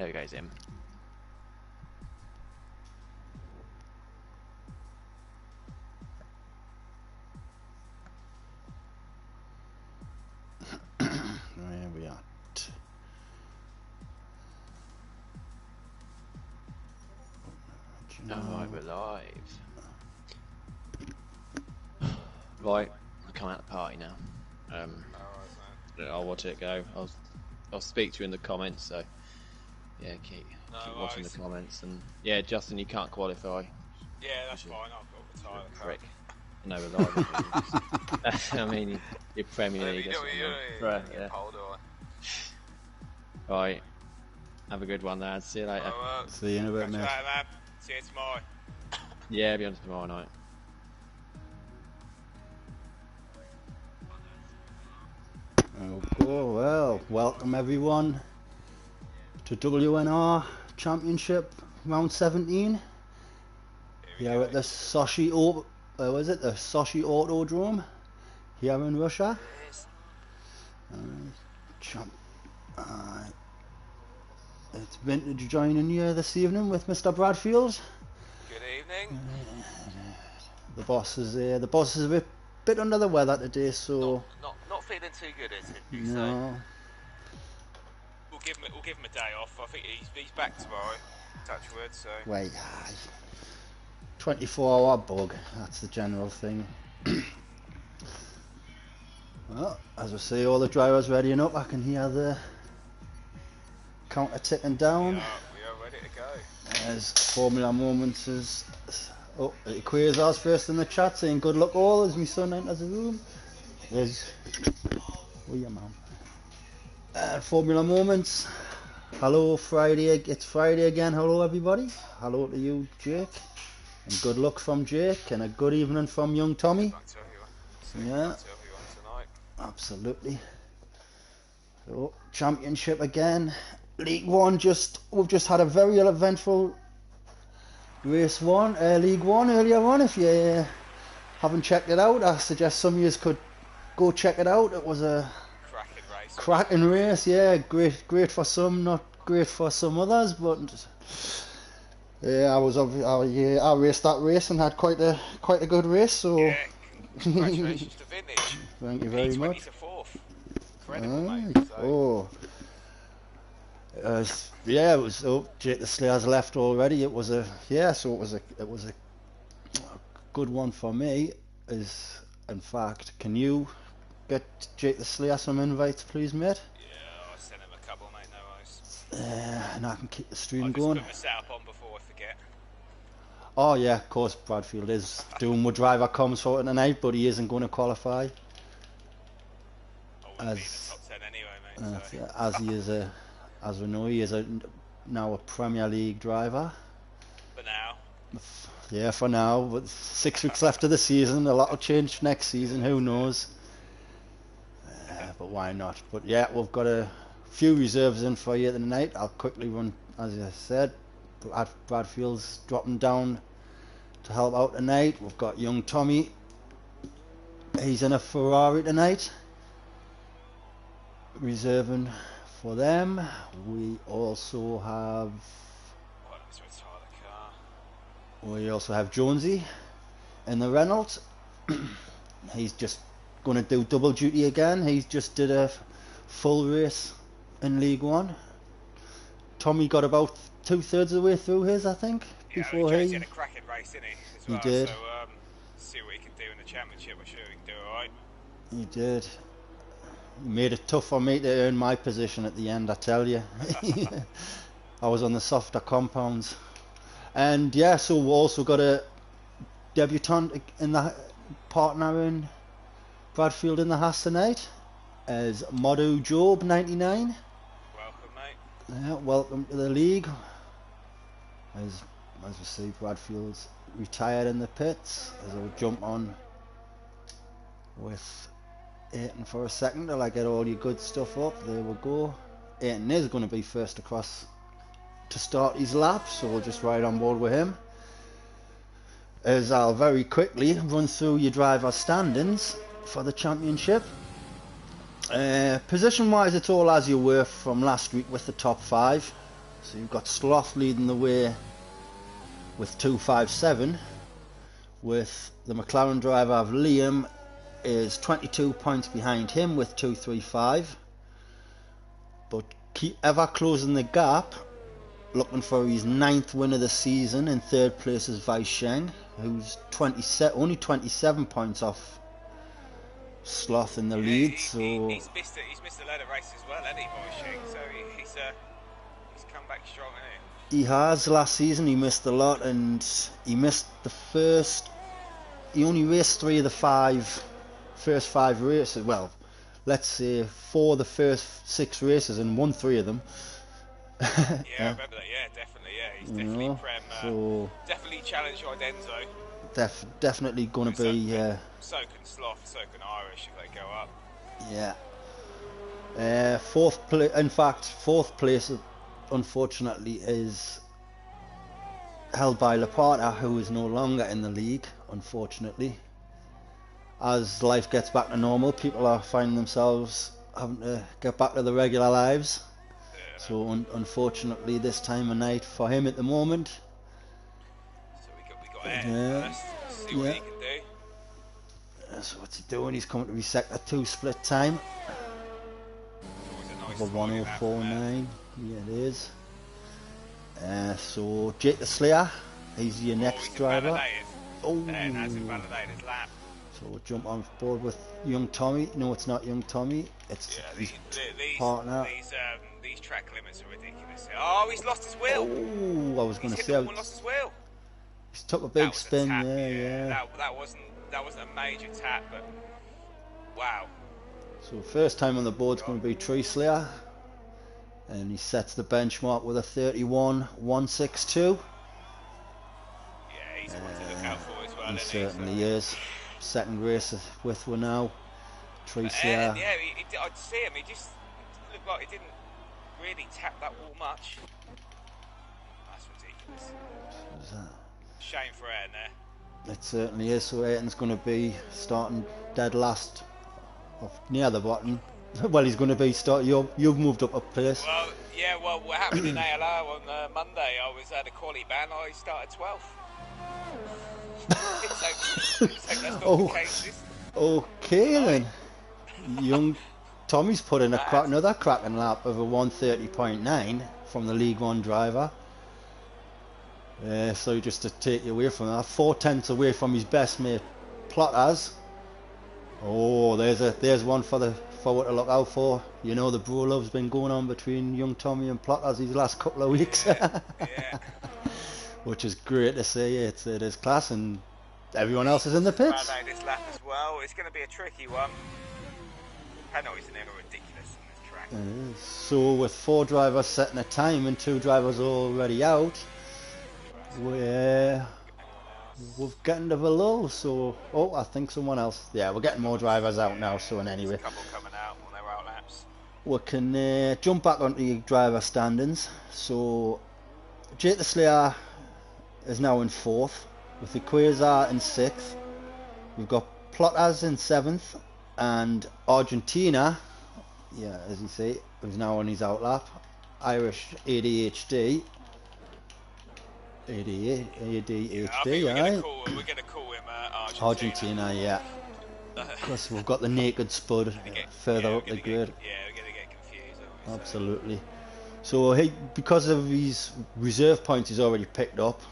There we go, him. Where we at? Alright, we're live. Right, I'll come out of the party now. I'll watch it go. I'll speak to you in the comments, so yeah, keep watching the comments. And yeah, Justin, you can't qualify. Yeah, that's fine. I've got the Prick. No, we're live. I mean, you're Premier League. Yeah. Right. Have a good one, lads. See you later. See you in a bit, mate. See you tomorrow. Yeah, be on tomorrow night. Oh, well, welcome everyone to WNR Championship round 17. Here at the Sochi the Sochi Autodrome here in Russia. It's vintage joining you this evening with Mr. Bradfield. Good evening. The boss is there. The boss is a bit under the weather today, so not feeling too good, is it? No. We'll give him a day off. I think he's back tomorrow. Touch wood. So. Wait, 24-hour bug. That's the general thing. Well, as I say, all the drivers readying up. I can hear the counter ticking down. We are ready to go. There's Formula Moments is Quasar's first in the chat saying good luck all as my son enters the room. There's your mum. Formula Moments. Hello Friday, it's Friday again. Hello everybody. Hello to you, Jake. And good luck from Jake and a good evening from young Tommy. Yeah. Absolutely. So championship again. League One we've just had a very eventful race one, League One earlier on. If you haven't checked it out, I suggest some of you could go check it out. It was a cracking race, yeah. Great for some, not great for some others, but yeah, I raced that race and had quite a good race. So yeah, congratulations to Vintage. Thank you very much. Incredible, mate. So. Yeah, it was. Jake the Slayer's left already. It was a good one for me. In fact, can you get Jake the Slayer some invites, please, mate? Yeah, I'll send him a couple, mate. No worries. And I can keep the stream going. I'll just put my setup on before I forget. Oh yeah, of course. Bradfield is doing what driver comes for tonight, but he isn't going to qualify. I wouldn't be in the top 10 anyway, mate. So. As he is as we know, he is now a Premier League driver. For now. Yeah, for now. But 6 weeks left of the season. A lot will change next season. Who knows? But why not? But yeah, we've got a few reserves in for you tonight. I'll quickly run, as I said. Bradfield's dropping down to help out tonight. We've got young Tommy. He's in a Ferrari tonight. Reserving for them. We also have Jonesy in the Reynolds. He's just going to do double duty again. He's just did a full race in League One. Tommy got about 2/3 of the way through his, I think, before he had a cracking race, didn't he? As well. He did. So see what he can do in the championship. I'm sure he can do all right. He did. He made it tough for me to earn my position at the end, I tell you. I was on the softer compounds. And yeah, so we've also got a debutant in the partner in Bradfield in the Haas tonight as Modu Job 99. Welcome, mate. Yeah, welcome to the league. As we see, Bradfield's retired in the pits. As I'll jump on with Aiton for a second till I get all your good stuff up. There we go. Aiton is going to be first across to start his lap, so we'll just ride on board with him. As I'll very quickly run through your driver standings for the championship. Position wise, it's all as you were from last week with the top 5. So you've got Sloth leading the way with 257, with the McLaren driver of Liam is 22 points behind him with 235, but keep ever closing the gap, looking for his 9th win of the season. In 3rd place is Wei Sheng, who's only 27 points off Sloth in the lead. He's missed a load of races as well, hasn't he, Wei Sheng? So he's come back strong, hasn't he? He has. Last season he missed a lot, and he missed he only raced 3 of the first 5 races. Well, let's say 4 of the first 6 races and won 3 of them. Yeah, I remember that. Yeah, definitely. Yeah, he's definitely so definitely challenge Idenzo. Definitely going to be. So can Sloth, so can Irish if they go up. Yeah. 4th place, unfortunately, is held by Laporta, who is no longer in the league, unfortunately. As life gets back to normal, people are finding themselves having to get back to their regular lives. Yeah. So unfortunately, this time of night for him at the moment. So we got Ed first. See what he can do. So what's he doing? He's coming to be sector 2 split time. Over 1049. Yeah, it is. So Jake the Slayer, he's your next driver. And hasn't validated his lap. So we'll jump on board with young Tommy. No, it's not young Tommy. It's his partner. These track limits are ridiculous. Oh, he's lost his wheel. Oh, I was going to say. Lost his wheel. He's took a big spin. Yeah. That wasn't a major tap, but wow. So first time on the board's going to be Tree Slayer, and he sets the benchmark with a 31.162. Yeah, he's the one to look out for as well. He certainly is. Second race with we're now. Tree Slayer. I'd see him. He just looked like he didn't really tap that wall much. That's ridiculous. Shame for Ayrton there. It certainly is. So Ayrton's going to be starting dead last, near the bottom. Well, he's going to be you've moved up a place. Well, what happened in ALR on Monday? I was at a quali ban. I started 12th. Okay then. Young Tommy's put in another cracking lap of a 130.9 from the League One driver. So just to take you away from that, 4/10 away from his best mate Plotters. Oh, there's one for the forward to look out for. You know, the bro love's been going on between young Tommy and Plotters these last couple of weeks. Yeah. Which is great to see. It is class, and everyone else is in the pits. This lap as well. It's going to be a tricky one. Penalties are never ridiculous on this track. So with 4 drivers setting a time and 2 drivers already out, we're getting to below. So I think someone else. Yeah, we're getting more drivers out now. So anyway, a couple coming out on their out laps. We can jump back onto the driver standings. So Jake the Slayer is now in 4th, with the Quasar in 6th. We've got Plotters in 7th, and Argentina, as you see, who's now on his out lap. Irish ADHD. ADHD, we're going to call him Argentina. Yeah. Because we've got the naked spud further up the grid. We're going to get confused. Absolutely. So because of his reserve points he's already picked up,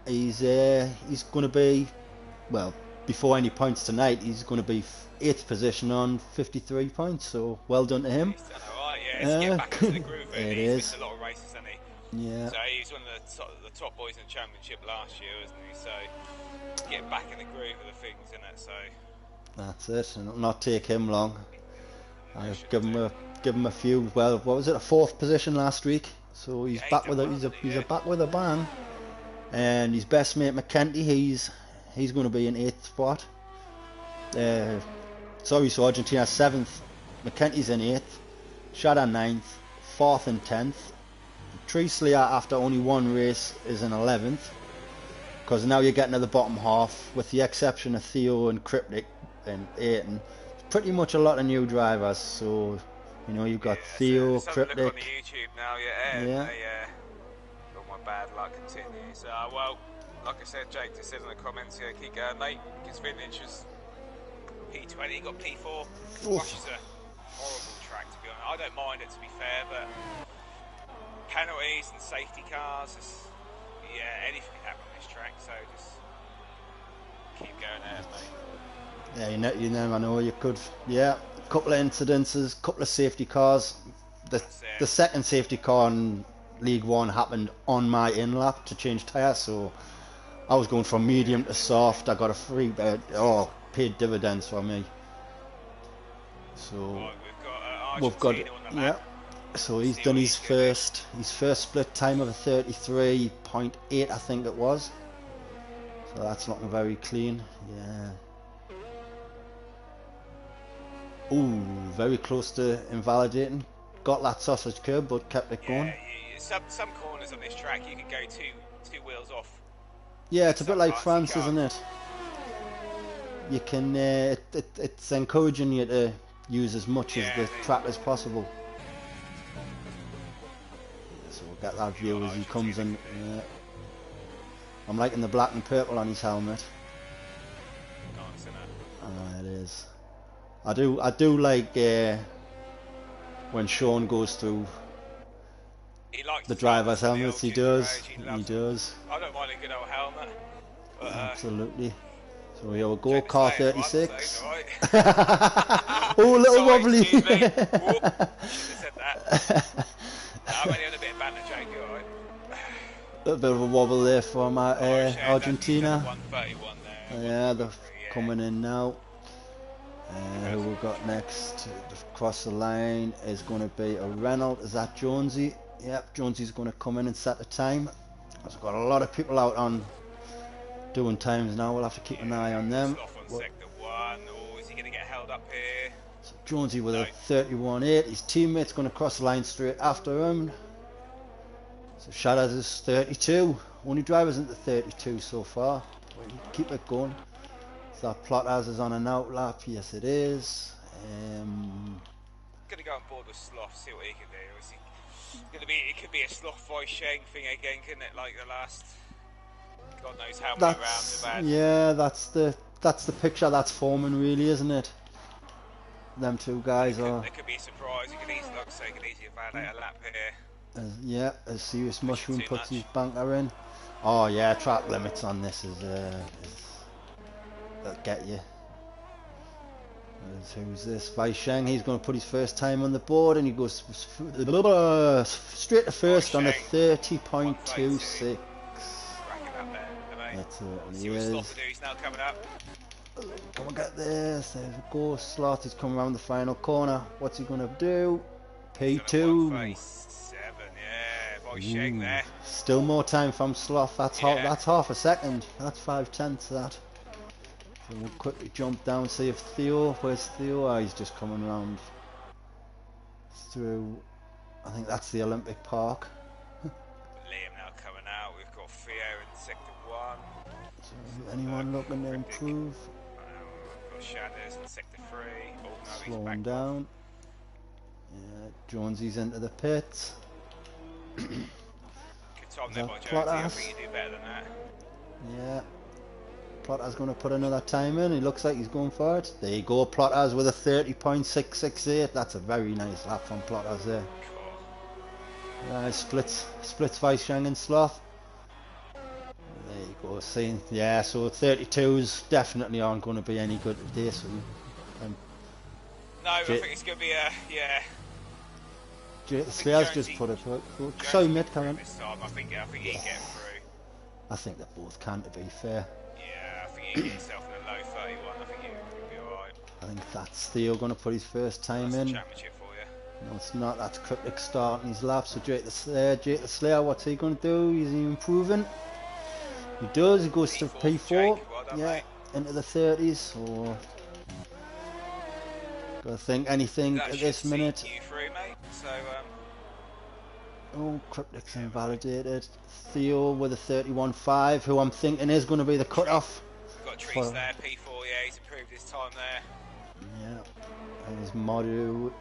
he's going to be, well, before any points tonight, he's going to be 8th position on 53 points. So well done to him. He's done alright, it's getting back into the groove. He's missed a lot of races, hasn't he? Yeah. So he was one of the top boys in the championship last year, wasn't he? So getting back in the groove of the things, isn't it? So that's it, and it'll not take him long. I've give him a few. Well, what was it? A 4th position last week. So he's back with he's back with a bang. And his best mate McKenty, he's going to be in 8th spot. So Argentina's 7th. McKenty's in 8th. Shadan 9th. 4th and 10th. Tree Slayer, after only 1 race, is in 11th. Because now you're getting to the bottom half, with the exception of Theo and Cryptic and Ayrton. Pretty much a lot of new drivers, so You know, you've got Theo, Cryptic. Look on the YouTube now, yeah. Got my bad luck continues. Well, like I said, Jake just says in the comments here, keep going, mate. Because Vintage was P20, got P4. Rush is a horrible track, to be honest. I don't mind it, to be fair, but penalties and safety cars, anything can happen on this track, so just keep going ahead, mate. Yeah, you never know. You could, a couple of incidences, couple of safety cars. The second safety car in League One happened on my in lap to change tyres, so I was going from medium to soft. I got a free paid dividends for me. So we've got So he's done his first split time of a 33.8, I think it was. So that's looking very clean. Yeah. Ooh, very close to invalidating. Got that sausage curb, but kept it going. Some corners on this track you can go two wheels off. Yeah, it's a bit like France, isn't it? You can. It's encouraging you to use as much of the track as possible. So we'll get that view as he comes in. Yeah. I'm liking the black and purple on his helmet. It is. I do like when Sean goes through the driver's helmets. He does. He does. I don't mind a good old helmet. But, absolutely. So here we go, car 36. Oh, a little wobbly. Should have said that. I'm only on a bit of banter, Jake, alright? A bit of a wobble there for my Argentina. 131 there. Yeah, they're coming in now. Who we've got next across the line is going to be a Renault. Is that Jonesy? Yep, Jonesy's going to come in and set the time. I've got a lot of people out on doing times now. We'll have to keep an eye on them. Sector 1. Or is he going to get held up here? So Jonesy with a 31.8. His teammate's going to cross the line straight after him. So Shadows is 32. Only drivers into 32 so far. We'll keep it going. So that Plotters is on an outlap. Yes, it is. Gonna go on board with Sloth, see what he can do. Is he gonna be? It could be a Sloth voice Sheng thing again, couldn't it? Like the last, God knows how many rounds we've had. Yeah, that's the picture that's forming, really, isn't it? Them two guys are. It could be a surprise. It could easily look so. It could easily validate a lap here. As Serious Mushroom puts his banker in. Oh yeah, track limits on this is they'll get you. Who's this? Wei Sheng. He's going to put his first time on the board, and he goes straight to first on a 30.26. That's it. He is. He's now coming up. Come on, get this. There we go. Slot is coming around the final corner. What's he going to do? P2. 7, yeah. Wei Sheng there. Still more time from Sloth. That's half a second. That's 5/10 that. So we'll quickly jump down, see if where's Theo? Oh, he's just coming around through, I think that's the Olympic Park. Liam now coming out, we've got Theo in sector 1. So anyone looking to improve? We've got Shadows in sector 3. Oh, no, slowing down. Yeah, Jonesy's into the pits. Good time there by Jonesy, I think you do better than that. Yeah. Plotters going to put another time in. He looks like he's going for it. There you go, Plotters with a 30.668. That's a very nice lap from Plotters there. Cool. Splits Wei Sheng and Sloth. There you go. See, yeah. So 32s definitely aren't going to be any good today. So, no, I think it's going to be a Slayer's just put it. Sorry, mate, come on. I think he can get through. I think they both can, to be fair. You get yourself in a low 31, I think you'll be alright. I think that's Theo going to put his first time in. Championship for you. No, it's not. That's Cryptic starting his lap. So Jake the Slayer, what's he going to do? Is he improving? He does. He goes to P4. Well done, yeah, mate. Into the 30s. So gotta think anything at this minute. You through, mate. So oh, Cryptic's invalidated. Theo with a 31.5, who I'm thinking is going to be the cut-off. We've got Trees there, P4, yeah, he's improved his time there. Yeah, and his Modu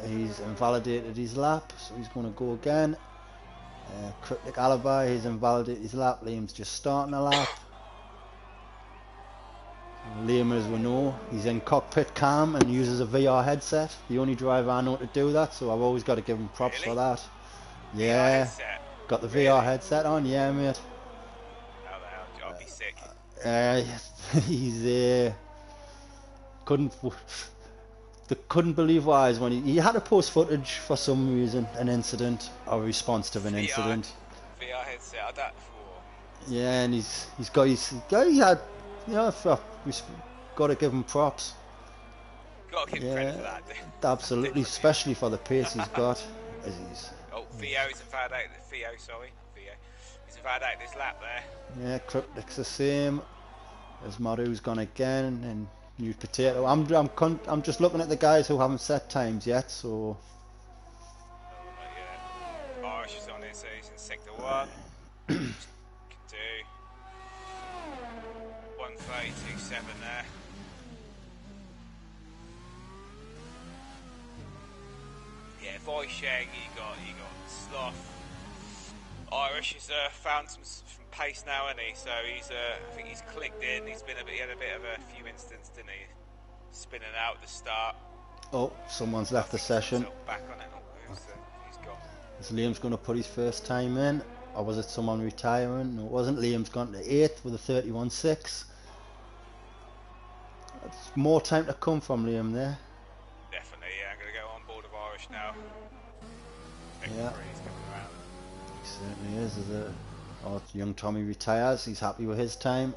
he's invalidated his lap, so he's going to go again. Cryptic Alibi, he's invalidated his lap. Liam's just starting a lap. Liam, as we know, he's in cockpit cam and uses a VR headset. The only driver I know to do that, so I've always got to give him props for that. Yeah, got the VR headset on, yeah, mate. How the hell? I'll be sick. He's couldn't believe why when he had to post footage for some reason, an incident or response to an incident. VR headset, I don't. Yeah, and he had, you know, we've got to give him props. Got to give him credit for that. Absolutely, especially for the pace he's got. Theo's invalidated. He's invalidated his lap there. Yeah, Cryptic's the same. As Maru's gone again, and New Potato. I'm just looking at the guys who haven't set times yet, so. Irish is on it, so he's in sector 1. Can do 1:32.7 there. Yeah, Voisheng, you got Sloth. Irish has found some pace now, hasn't he? So he's I think he's clicked in. He had a bit of a few incidents, didn't he? Spinning out at the start. Oh, someone's left the session. Back on it. He's gone. Is Liam's going to put his first time in, or was it someone retiring? No, it wasn't. Liam's gone to 8th with a 31.6. That's more time to come from Liam there. Definitely, yeah. I'm going to go on board of Irish now. Yeah. He certainly is. Young Tommy retires. He's happy with his time.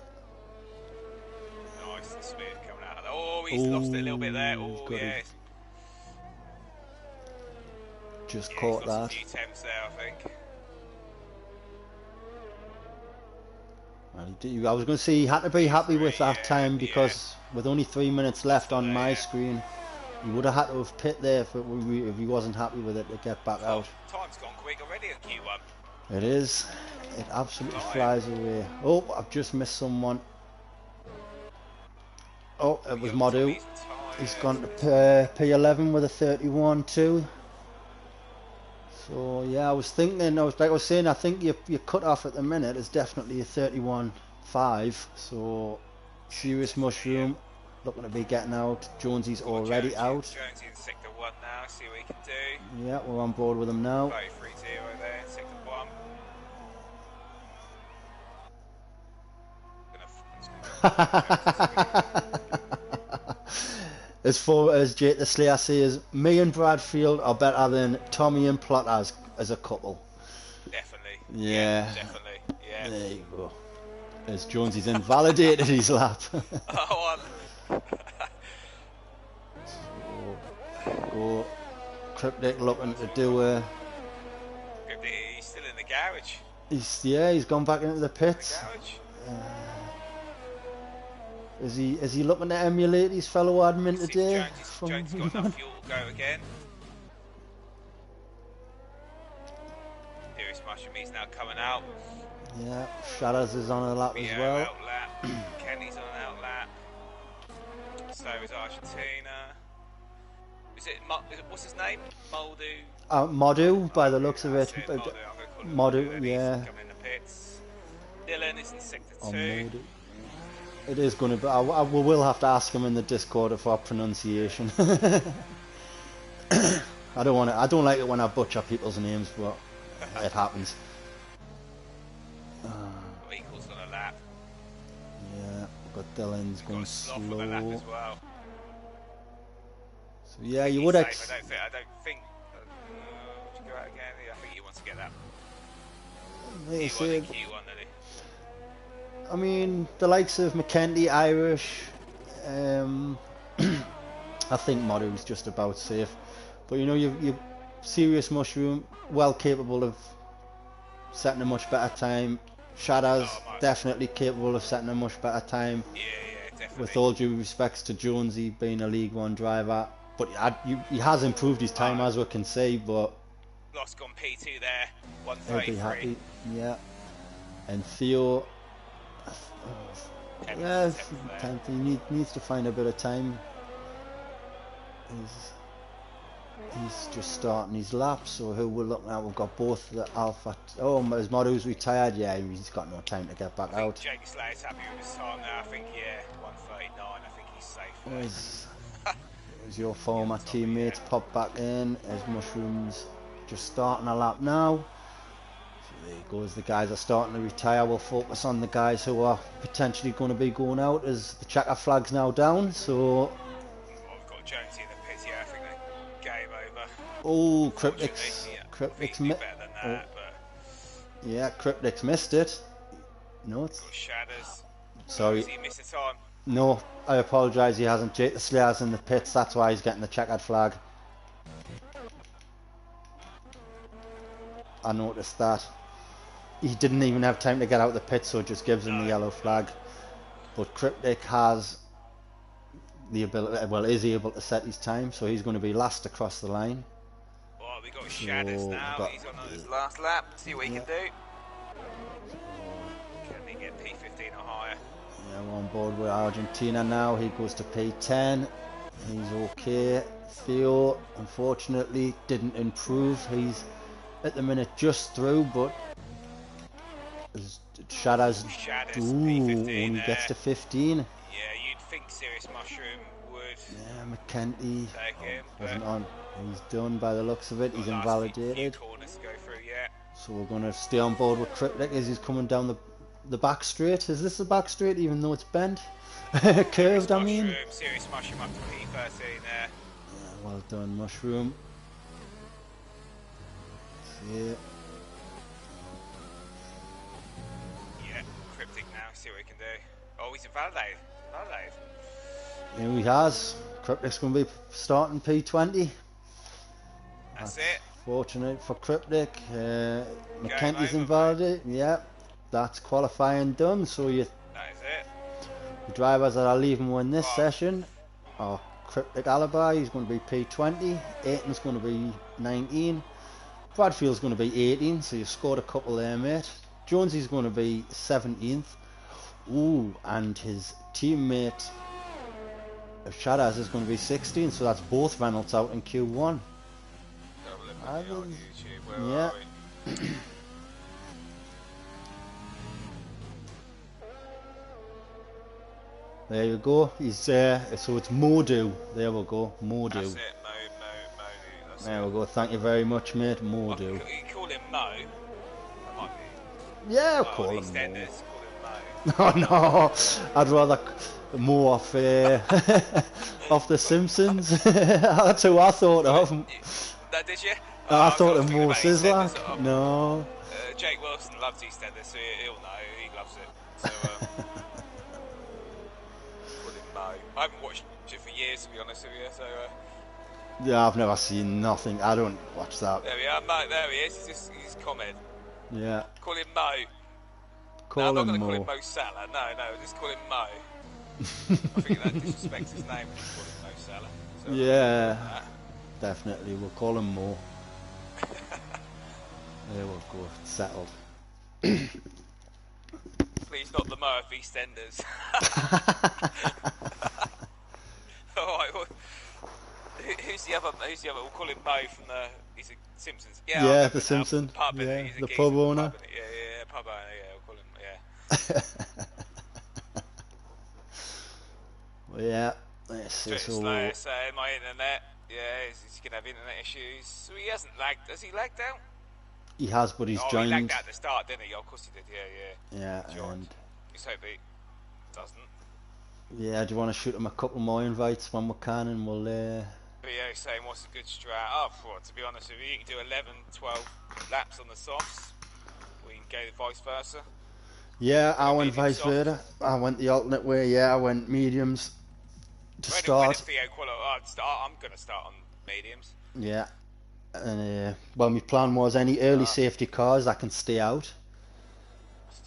Nice and smooth coming out. Oh, he's lost it a little bit there. Oh, yeah. Just caught he's lost that. A few temps there, I think. Well, I was going to say he had to be happy with that time because with only 3 minutes left on my screen, he would have had to have pit there if he wasn't happy with it to get back out. Time's gone quick already at Q1. It is. It absolutely flies away. Oh, I've just missed someone. Oh, it was Modu. He's gone to P11 with a 31.2. So yeah, I was saying, I think your cut off at the minute is definitely a 31.5. So Serious Mushroom looking to be getting out. Jonesy's already out. Jonesy in sector 1 now. See what he can do. Yeah, we're on board with him now. 33.0 there in sector 1. As far as Jake the Slayer says, me and Bradfield are better than Tommy and Plot as a couple. Definitely. Yeah. Definitely. Yeah. There you go. As Jonesy's invalidated his lap. Go Cryptic looking to do a. He's still in the garage. He's gone back into the pits. Is he looking to emulate his fellow admin today? Jones got enough fuel to go again. Serious Mushroom, he's now coming out. Yeah, Shadows is on a lap as well. Out lap. Kenny's on an out lap. So is Argentina. What's his name? Modu, by the looks of it. Modu, yeah. Coming in the pits. Dylan is in sector 2. It is going to be. We will have to ask him in the Discord for pronunciation. I don't like it when I butcher people's names, but it happens. Equals on a lap. Yeah, we've got Dylan's going slow. On a lap as well. So yeah, you would. I don't think. Would you go out again? I think he wants to get that. He won the Q1, didn't he? I mean, the likes of McKenty, Irish, I think Modu's just about safe. But you know, you Serious Mushroom, well capable of setting a much better time. Shadows, definitely capable of setting a much better time. Yeah, definitely. With all due respects to Jonesy being a League One driver. But he has improved his time, as we can see, but... Lost gone P2 there, 133. He'll be happy, yeah. And Theo... Yeah, he needs to find a bit of time. He's just starting his lap, so who we're looking at, we've got both the Alpha. Oh, is Modu's retired? Yeah, he's got no time to get back out. Jake Slayer's happy with his time now. I think, yeah, 1:39. I think he's safe. As your former teammates pop back in, as Mushroom's just starting a lap now. So there he goes, the guys are starting to retire. We'll focus on the guys who are potentially going to be going out as the checker flag's now down. So we've got Jonesy in the pit here. I think the game over. Oh, Cryptic's better than that, but yeah, Cryptic's missed it. No, it's got Shadows. Sorry. He missed the time. No, I apologise, he hasn't. Jake the Slayer's in the pits, that's why he's getting the checkered flag. I noticed that. He didn't even have time to get out the pit, so it just gives him the yellow flag. But Cryptic has the ability, well, is able to set his time, so he's going to be last across the line. Oh, we got Shadows now, he's on his last lap, see what he can do. Can he get P15 or higher? Yeah, we're on board with Argentina now. He goes to P10. He's okay. Theo, unfortunately, didn't improve. He's at the minute just through, but Shadows only gets to 15. Yeah, you'd think Serious Mushroom would. Yeah, McKenty wasn't but on. He's done by the looks of it. He's invalidated. Few corners to go through, yeah. So we're going to stay on board with Cryptic as he's coming down the back straight. Is this the back straight even though it's bent? Curved, I mean. Serious Mushroom up to P13 there. Yeah, well done, Mushroom. Yeah. Yeah, Cryptic now, see what he can do. Oh, he's invalidated. Yeah, he has. Cryptic's going to be starting P20. That's it. Fortunate for Cryptic. McKenty's invalidated. Yeah, that's qualifying done. So you. That is it. The drivers that are leaving win this session are Cryptic Alibi. He's going to be P20. Aiton's going to be 19. Bradfield's going to be 18. So you've scored a couple there, mate. Jonesy's going to be 17th. Ooh, and his teammate Shadows is going to be 16. So that's both Reynolds out in Q1. Yeah. There you go. He's so it's Modu. There we go. Modu. That's it, Mo. There we go. Thank you very much, mate. Modu. You call him Mo. That might be. Yeah, I'll call him Mo. Oh no, I'd rather Mo off off The Simpsons. That's who I thought of. That did you? I thought of Mo Sizzler. No. Jake Wilson loves EastEnders, so he'll know. He loves it. So, call him Mo. I haven't watched it for years, to be honest with you. So. Yeah, I've never seen nothing. I don't watch that. There we are, Mo. There he is. He's comment. Yeah. Call him Mo. Call no, I'm him not going to Mo. call him Mo Salah. No, just call him Mo. I think that disrespects his name when you call him Mo Salah. So yeah, definitely. We'll call him Mo. There we go. It's settled. Please not the Mo of EastEnders. Alright, well, who's the other? We'll call him Mo from he's a Simpsons. Yeah, the Simpsons. Yeah, the pub owner. Yeah, pub owner. Yeah, we'll call him. Yeah. Well, yeah. This is all. So my internet. Yeah, he's gonna have internet issues. So he hasn't lagged. Has he lagged out? He has, but he's joined. He lagged out at the start, didn't he? Oh, of course he did. Yeah. And let's hope he doesn't. Yeah, do you want to shoot him a couple more invites when we can, and we'll. But yeah, he's saying what's a good strat? Oh, to be honest with you can do 11, 12 laps on the softs. We can go vice versa. Yeah, I went vice versa. I went the alternate way. Yeah, I went mediums to start. I'm going to start on mediums. Yeah. And well, my plan was any early safety cars I can stay out.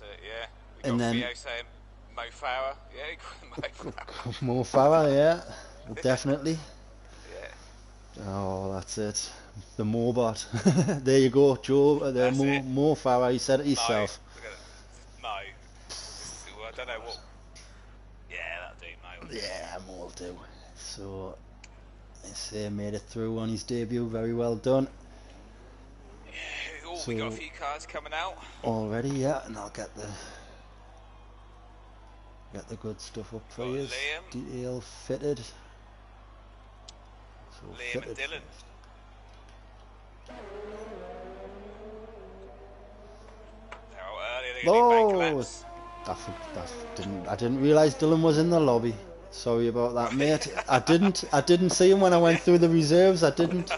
Yeah. We got Theo saying Mo Farah. Yeah, you call him Mo Farah, yeah. Definitely. Yeah. Oh, that's it. The Mobot. There you go, Joe. Mo Farah, he said it himself. Mo. I don't know what. Yeah, that'll do, Mo. Yeah, Mo will do. So, Made it through on his debut. Very well done. Yeah, we got a few cars coming out already. Yeah, and I'll get the good stuff up for you. Detail fitted. So Liam and Dylan. Oh, I didn't realise Dylan was in the lobby. Sorry about that, mate. I didn't see him when I went through the reserves. I didn't.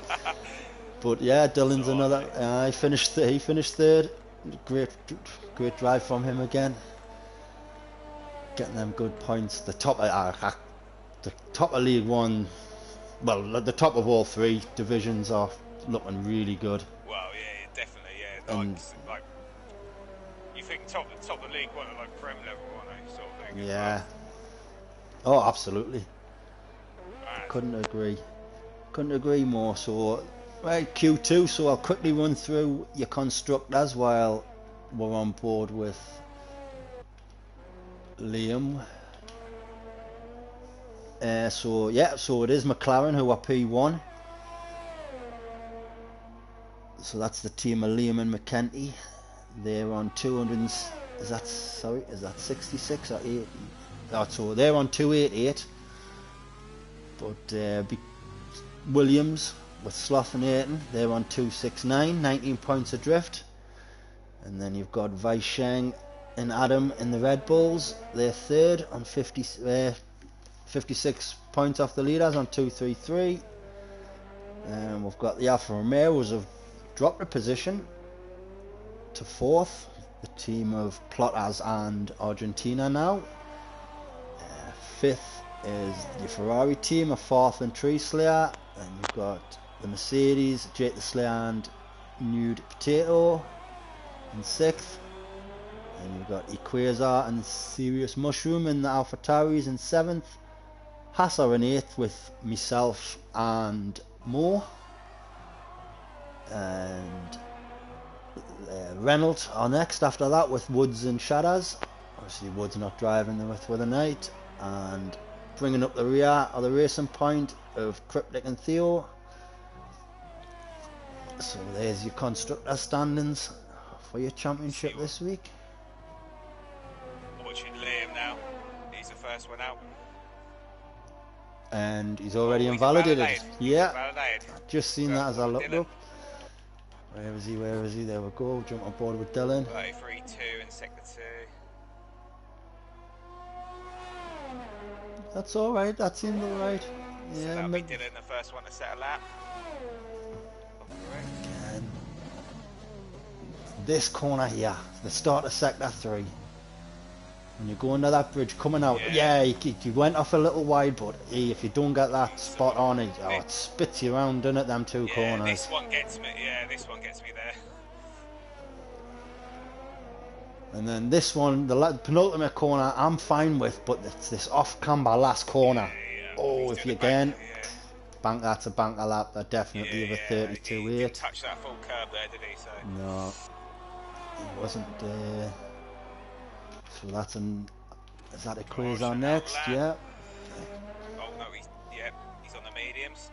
But yeah, Dylan's another. He finished third. Great drive from him again. Getting them good points. The top of League One. Well, the top of all three divisions are looking really good. Well, yeah, definitely, yeah. Like you think top of League One are like Prem level, aren't they? Sort of thing. Yeah. Oh, absolutely. Couldn't agree more. So, right, Q2. So I'll quickly run through your constructors while we're on board with Liam. So it is McLaren who are P1. So that's the team of Liam and McKenty. They're on 200. Is that 66 or 8? Oh, so they're on 288. But Williams with Sloth and Ayton, they're on 269, 19 points adrift. And then you've got Vaishang and Adam in the Red Bulls. They're third on 56 points off the leaders on 233. And we've got the Alfa Romeos have dropped a position to fourth. The team of Plotters and Argentina now. Fifth is the Ferrari team of Fourth and Tree Slayer. And you've got the Mercedes, Jake the Slayer and Nude Potato in sixth. And you've got Equazar and Serious Mushroom in the AlphaTauris in seventh. Hasser in eighth with myself and Mo. And Reynolds are next after that with Woods and Shadows. Obviously Woods not driving the with the night. And bringing up the rear of the racing point of Cryptic and Theo. So there's your constructor standings for your championship this week. Watching Liam now. He's the first one out. And he's already invalidated. Yeah, I've just seen that as I looked up. Where is he? There we go. Jump on board with Dylan. 33-2 in sector 2. That's alright, that seemed alright. Yeah, so that'll be Dylan, the first one to set a lap. And this corner here, the start of sector 3. When you go under that bridge coming out, you went off a little wide, but if you don't get that spot on it, it spits you around, doesn't it, them two corners. This one gets me there. And then this one, the penultimate corner, I'm fine with, but it's this off-camber last corner. If you again, that's a banker lap, that definitely of a 32.8. He didn't touch that full curb there, did he? So. No, he wasn't. So that's is that a quiz on next? Yeah. Oh no, he's on the mediums.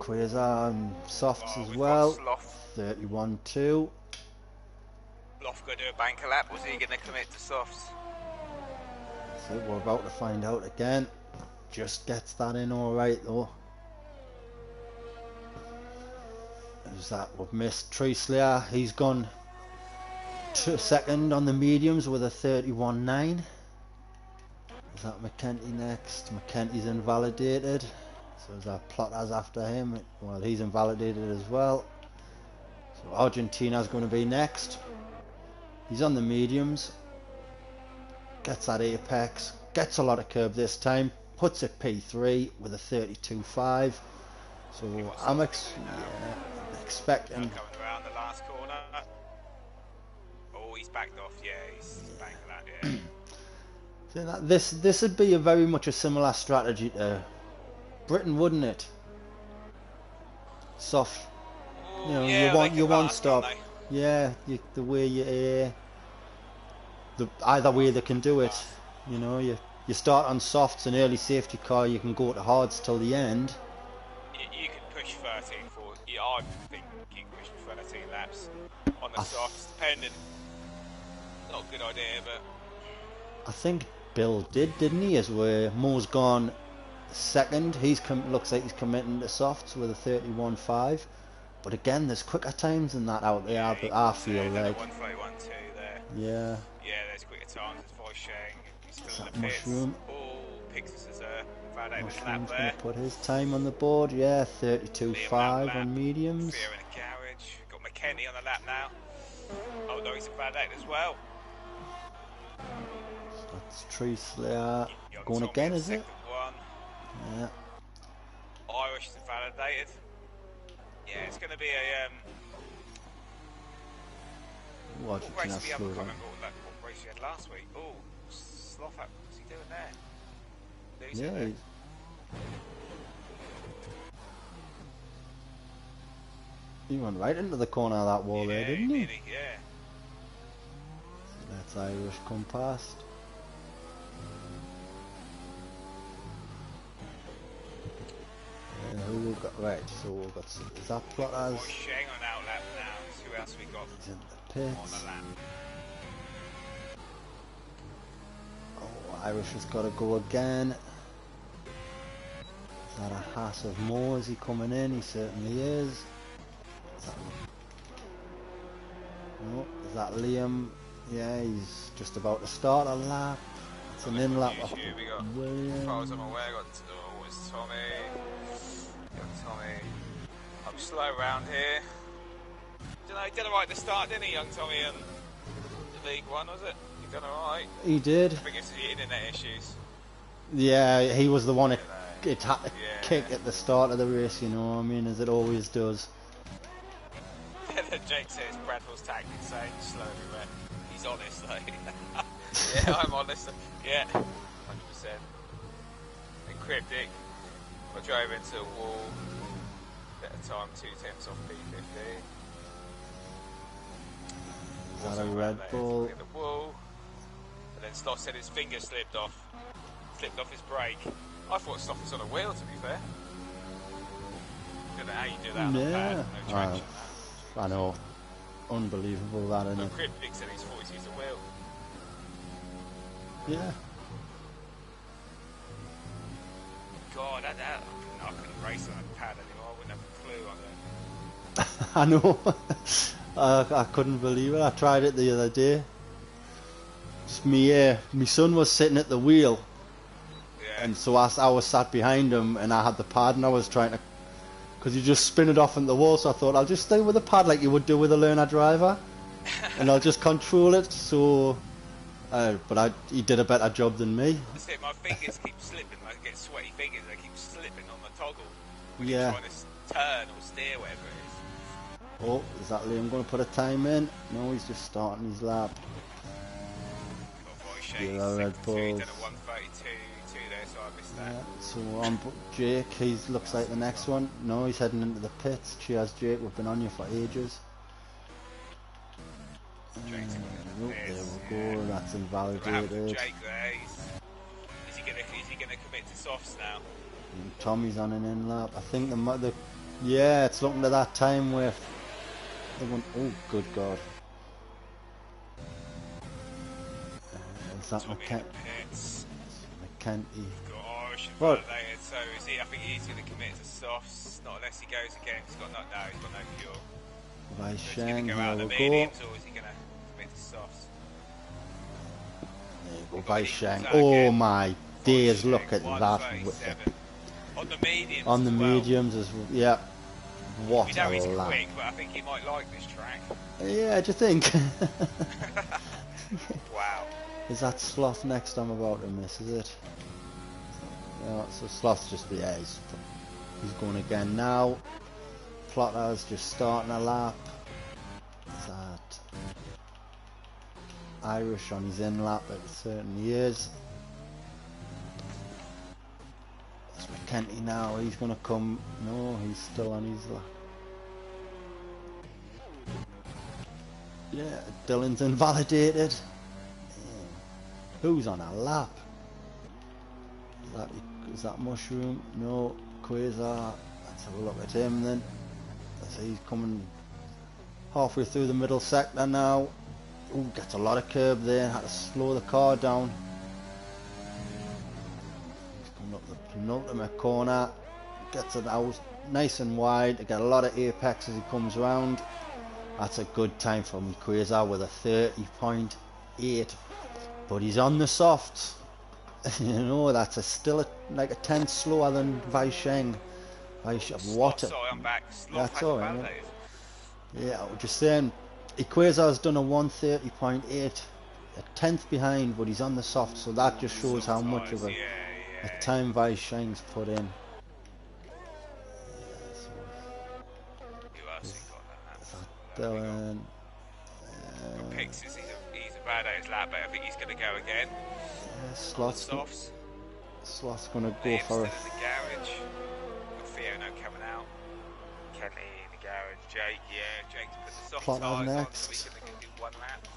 Quasar and softs as well. 31.2. Loft going to do a banker lap. Was he going to commit to softs? So we're about to find out again. Just gets that in all right though. Who's that? We've missed Tree Slayer. He's gone to second on the mediums with a 31.9. Is that McKenty next? McKenty's invalidated. So is that Plotters after him? Well, he's invalidated as well. So Argentina's going to be next. He's on the mediums. Gets that apex. Gets a lot of curb this time. Puts it P3 with a 32.5. So I'm expecting. Coming around the last corner. Oh, he's backed off. Yeah, he's banking that. Yeah. So this would be very much a similar strategy to Britain, wouldn't it? Soft. You know, you want stop. Yeah, the way you either way they can do it. You know, you start on softs, an early safety car, you can go to hards till the end, You can push 13, 14. I think you can push 13 laps on the softs, depending. Not a good idea, but I think Bill didn't he? As where Mo's gone second, looks like he's committing to softs with a 31.5. But again, there's quicker times than that out there. yeah, I feel like 1:31.2 there. yeah. Yeah, there's quicker times. There's voice sharing. He's still in the pits. Mushroom. Oh, Pixis has validated his lap Mushroom's there. going to put his time on the board. Yeah, 32.5 on mediums. Fear in a garage. Got McKenny on the lap now. Oh no, he's validated as well. That's Tree Slayer going again, is it? One. Yeah. Irish is validated. Yeah, it's going to be a What did race you I can't slow remember down? what race you had last week. Oh, Sloth, what's he doing there? Yeah. He went right into the corner of that wall there, didn't he? Yeah. Let's Irish come past. Who we got? Right, so we've got. Is that Plotters? Sheng on out lap now. Who else we got? He's in the pits. On the lap. Oh, Irish has got to go again. Is that a Haas of Mo? Is he coming in? He certainly is. No, is that Liam? Yeah, he's just about to start a lap. It's an in lap. We got, as far as I'm aware, it's Tommy. Got Tommy. I'm slow around here. He did alright to start, didn't he, young Tommy? And League One, was it? He done alright. He did. I think it's the internet issues. Yeah, he was the one that it had to kick at the start of the race, you know what I mean, as it always does. Jake says Bradford's tactics say slow everywhere. He's honest, like. Yeah, I'm honest. Yeah, 100%. And Cryptic, I drove into a wall. Better time, 2/10 off P50. Is that a Red Bull? At the wall. And then Sloth said his finger slipped off his brake. I thought Sloth was on a wheel, to be fair. I don't know how you do that on a pad, no traction. I know. Unbelievable that, isn't it? Cryptic said he thought he's used a wheel. Yeah. God, I couldn't race on a pad anymore. I wouldn't have a clue on it. I know. I couldn't believe it. I tried it the other day. Just my son was sitting at the wheel. Yeah. And so I was sat behind him and I had the pad and I was trying to, because you just spin it off into the wall, so I thought I'll just stay with the pad like you would do with a learner driver. And I'll just control it, so... but he did a better job than me. That's it, my fingers keep slipping, I get sweaty fingers, they keep slipping on the toggle when yeah. you're trying to turn or steer, whatever it is. Oh, is that Liam going to put a time in? No, he's just starting his lap. Yeah, Red Bull. He's done a 1:32.2 there, so I missed that. Yeah, so on Jake, he looks like the next one. No, he's heading into the pits. Cheers, Jake, we've been on you for ages. There we go, that's invalidated. Jake there. Is he gonna commit to softs now? And Tommy's on an in lap. I think yeah, it's looking to that time where they went, oh good God. Is that McKenty? What? So is he? I think he's gonna commit to softs, not unless he goes again. He's got no fuel. By Shang, here we go. Or is he gonna commit to softs? There you go, by Shang. Oh my days, look at that. On the mediums. On the mediums as well. Yeah. What you know a he's lap. quick, but I think he might like this track. Yeah, do you think? Wow. Is that Sloth next I'm about to miss, is it? Yeah, so Sloth's just, yeah, he's going again now. Plotter's just starting a lap. Is that Irish on his in lap? It certainly is. It's McKenty now, he's going to come. No, he's still on his lap. Yeah, Dylan's invalidated. Who's on a lap? Is that Mushroom? No, Quasar. That's Let's have a look at him then. So he's coming halfway through the middle sector now. Ooh, gets a lot of curb there, had to slow the car down. He's coming up the penultimate corner, gets it out nice and wide to get a lot of apex as he comes round. That's a good time from Quasar with a 30.8, but he's on the softs. You know, that's still like a tenth slower than Vaisheng. What? Sorry, I'm back. That's all right. Yeah, I was just saying, Quasar's done a 130.8, a tenth behind, but he's on the soft, so that just shows how much of a time Vaisheng's put in. Dylan. Pix he's a bad at his lap, but I think he's going to go again. Yeah, Sloth's going to go for it. In the garage. Fiona coming out. Kenny in the garage. Jake, Jake's put the soft tyres on, so he's going to do one lap.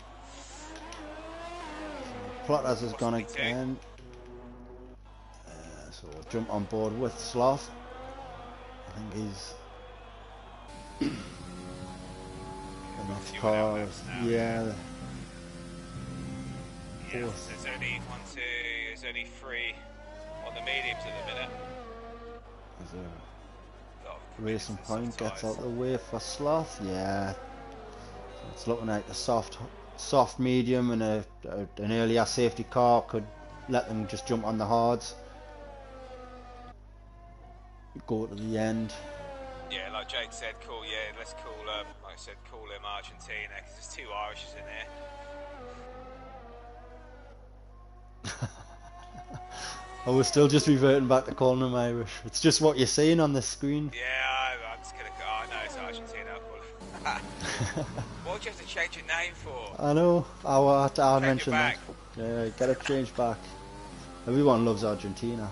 Plotters has gone again. So we'll jump on board with Sloth. I think he's enough cars. Yeah. Yes, there's only there's only 3 on the mediums at the minute. Racing Point gets out of the way for Sloth. Yeah. So it's looking like a soft medium, and an earlier safety car could let them just jump on the hards. Go to the end. Yeah, like Jake said, let's call like I said, call him Argentina, because there's 2 Irishes in there. I was still just reverting back to calling them Irish. It's just what you're seeing on the screen. Yeah, I'm just gonna go. I know it's Argentina. I'll call it. What would you have to change your name for? I know. I'll mention that. Yeah, get it changed back. Everyone loves Argentina.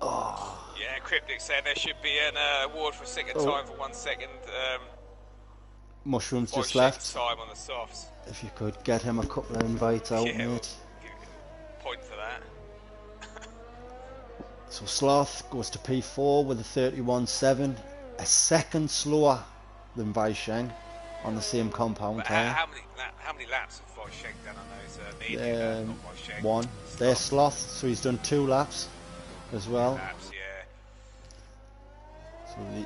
Oh. Yeah, Cryptic said there should be an award for second time for 1 second. Mushrooms just left. Time on the softs. If you could get him a couple of invites out, mate. We'll point for that. So Sloth goes to P4 with a 31.7, a second slower than Vaisheng on the same compound tyre. How many laps have Vaisheng done on those medium? One. They're Sloth, so he's done 2 laps as well. Laps, so the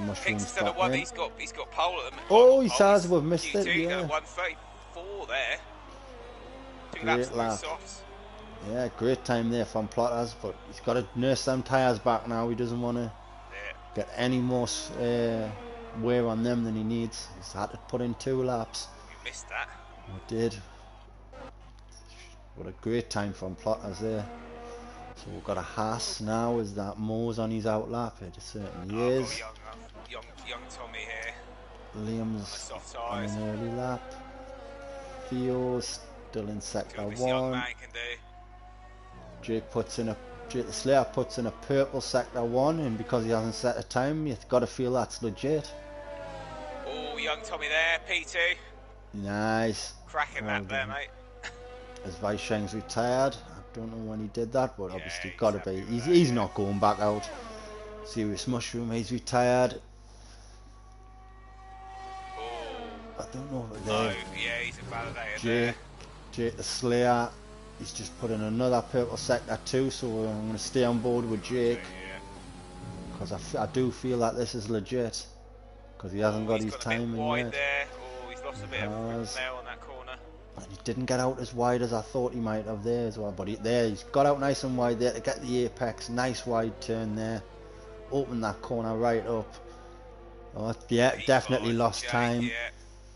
mushrooms back one. in. He's got pole at them. Oh, he says we've missed it. Yeah. 134 there. 2 Great laps. lap. Yeah, great time there from Plotters, but he's got to nurse them tyres back now. He doesn't want to get any more wear on them than he needs. He's had to put in 2 laps. You missed that. I did. What a great time from Plotters there. So we've got a Haas now as that Mo's on his out lap. It certainly is. Young Tommy here. Liam's on an early lap. Theo's still in sector 1. Jake the Slayer puts in a purple sector 1, and because he hasn't set a time, you've got to feel that's legit. Oh, young Tommy there, P2. Nice. Cracking lap there, mate. As Vaisheng's retired. I don't know when he did that, but obviously got to be. He's not going back out. Serious Mushroom, he's retired. I don't know if yeah, he's a validator there. Jake the Slayer, he's just put in another purple sector 2, so I'm going to stay on board with Jake. Because I do feel that this is legit. Because he hasn't got his timing yet. There. Oh, he's lost a bit of nail on that corner. And he didn't get out as wide as I thought he might have there as well. But he's got out nice and wide there to get the apex. Nice wide turn there. Open that corner right up. Oh, yeah, definitely lost time. Yeah.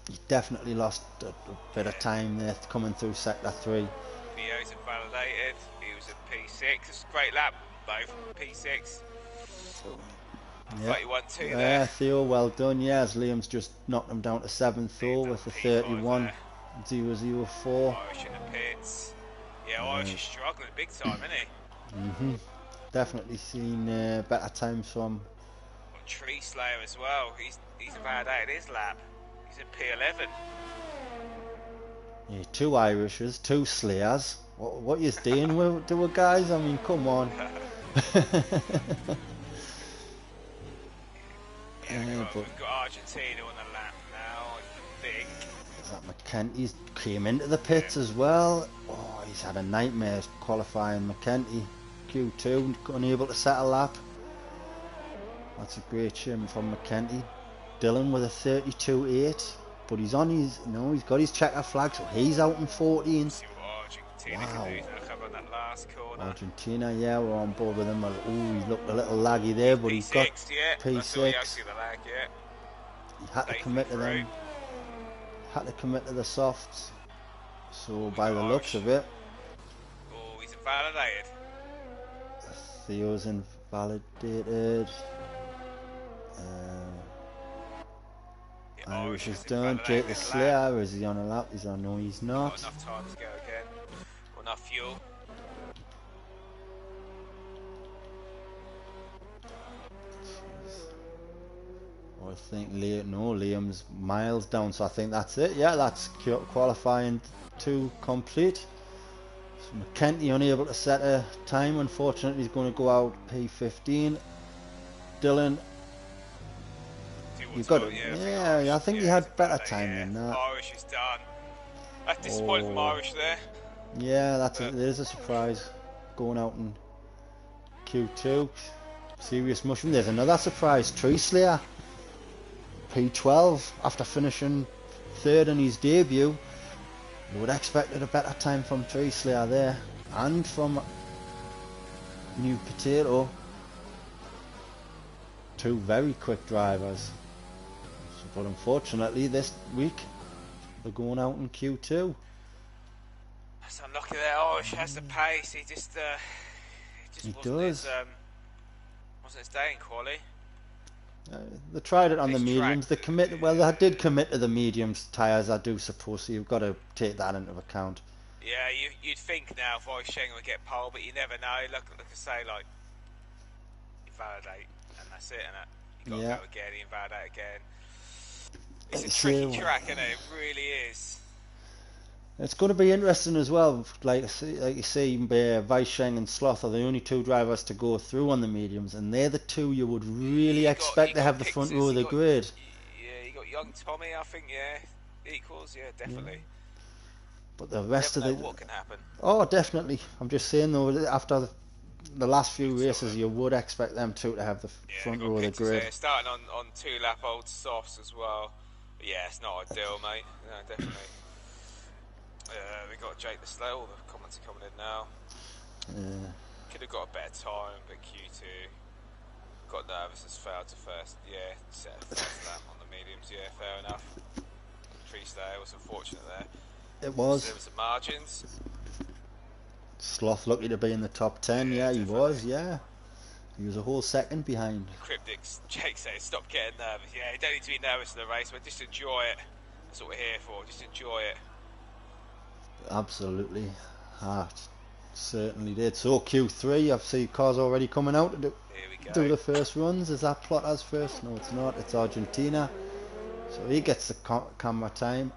He definitely lost a bit of time there coming through sector 3. Theo's validated. He was at P6. It's a great lap, both P6. Yeah. 31-2 there. Yeah, Theo, well done. Yeah, as Liam's just knocked him down to 7th though with a 31.004. Irish in the pits. Yeah, Irish is struggling big time, isn't he? Definitely seen better times from Tree Slayer as well. He's a bad day at his lap. He's in P11. Yeah, 2 Irishes, 2 Slayers. What you doing with guys? I mean, come on. We've got Argentina on the lap now, I think. That McKenty's came into the pits as well. Oh, he's had a nightmare qualifying. McKenty, Q2, unable to set a lap. That's a great shame from McKenty. Dylan with a 32.8, but he's on his, he's got his checker flag, so he's out in 14. See what Argentina can do to cover on that last corner. Argentina, yeah, we're on board with him. Oh, he looked a little laggy there, but he's got P6. He had to commit to them. Had to commit to the softs. So by the looks of it, oh, he's invalidated. Theo's invalidated. Irish is done. Jake the Slayer, is he on a lap? No, he's not. Got enough time to go again. Or enough fuel. I think Liam's miles down, so I think that's it. Yeah, that's qualifying 2 complete. So McKenty unable to set a time. Unfortunately, he's going to go out P15. Dylan, you've got it. Yeah, I think he had better time than that. Irish is done. That's disappointing from Irish there. Yeah, there's a surprise going out in Q2. Serious mushroom. There's another surprise. Tree Slayer, P12, after finishing 3rd in his debut. You would have expected a better time from Tree Slayer there, and from New Potato. 2 very quick drivers. But unfortunately this week they're going out in Q2. That's unlucky there. Irish has the pace. He just wasn't his day in quali. They tried it on the mediums. They committed. Well, they did commit to the mediums tyres, I do suppose. So you've got to take that into account. Yeah, you'd think now Weisheng would get pole, but you never know. Like I say, like invalidate, and that's it. And you got to go again, invalidate again. It's a tricky track, isn't it? It really is. It's going to be interesting as well. Like you see, Weisheng and Sloth are the only 2 drivers to go through on the mediums, and they're the 2 you would really expect to have the front row of the grid. Yeah, you got young Tommy, I think. Yeah, equals. Yeah, definitely. Yeah. But the rest of what can happen? Oh, definitely. I'm just saying though, after the last few races, you would expect them 2 to have the front row of the grid. There, starting on 2 lap old softs as well. But yeah, it's not ideal, mate. No, definitely. We got Jake the Slayer. All the comments are coming in now. Yeah. Could have got a better time, but Q2 got nervous and failed to first. Yeah, set a first lap on the mediums. Yeah, fair enough. Tree Slayer was unfortunate there. It was. So there was some margins. Sloth lucky to be in the top 10. Yeah, he was. Yeah, he was a whole second behind. Cryptics, Jake says, stop getting nervous. Yeah, you don't need to be nervous in the race, but just enjoy it. That's what we're here for. Just enjoy it. Absolutely, certainly did. So Q3, I've seen cars already coming out to do the first runs. Is that Plotter's first? No, it's not. It's Argentina. So he gets the camera time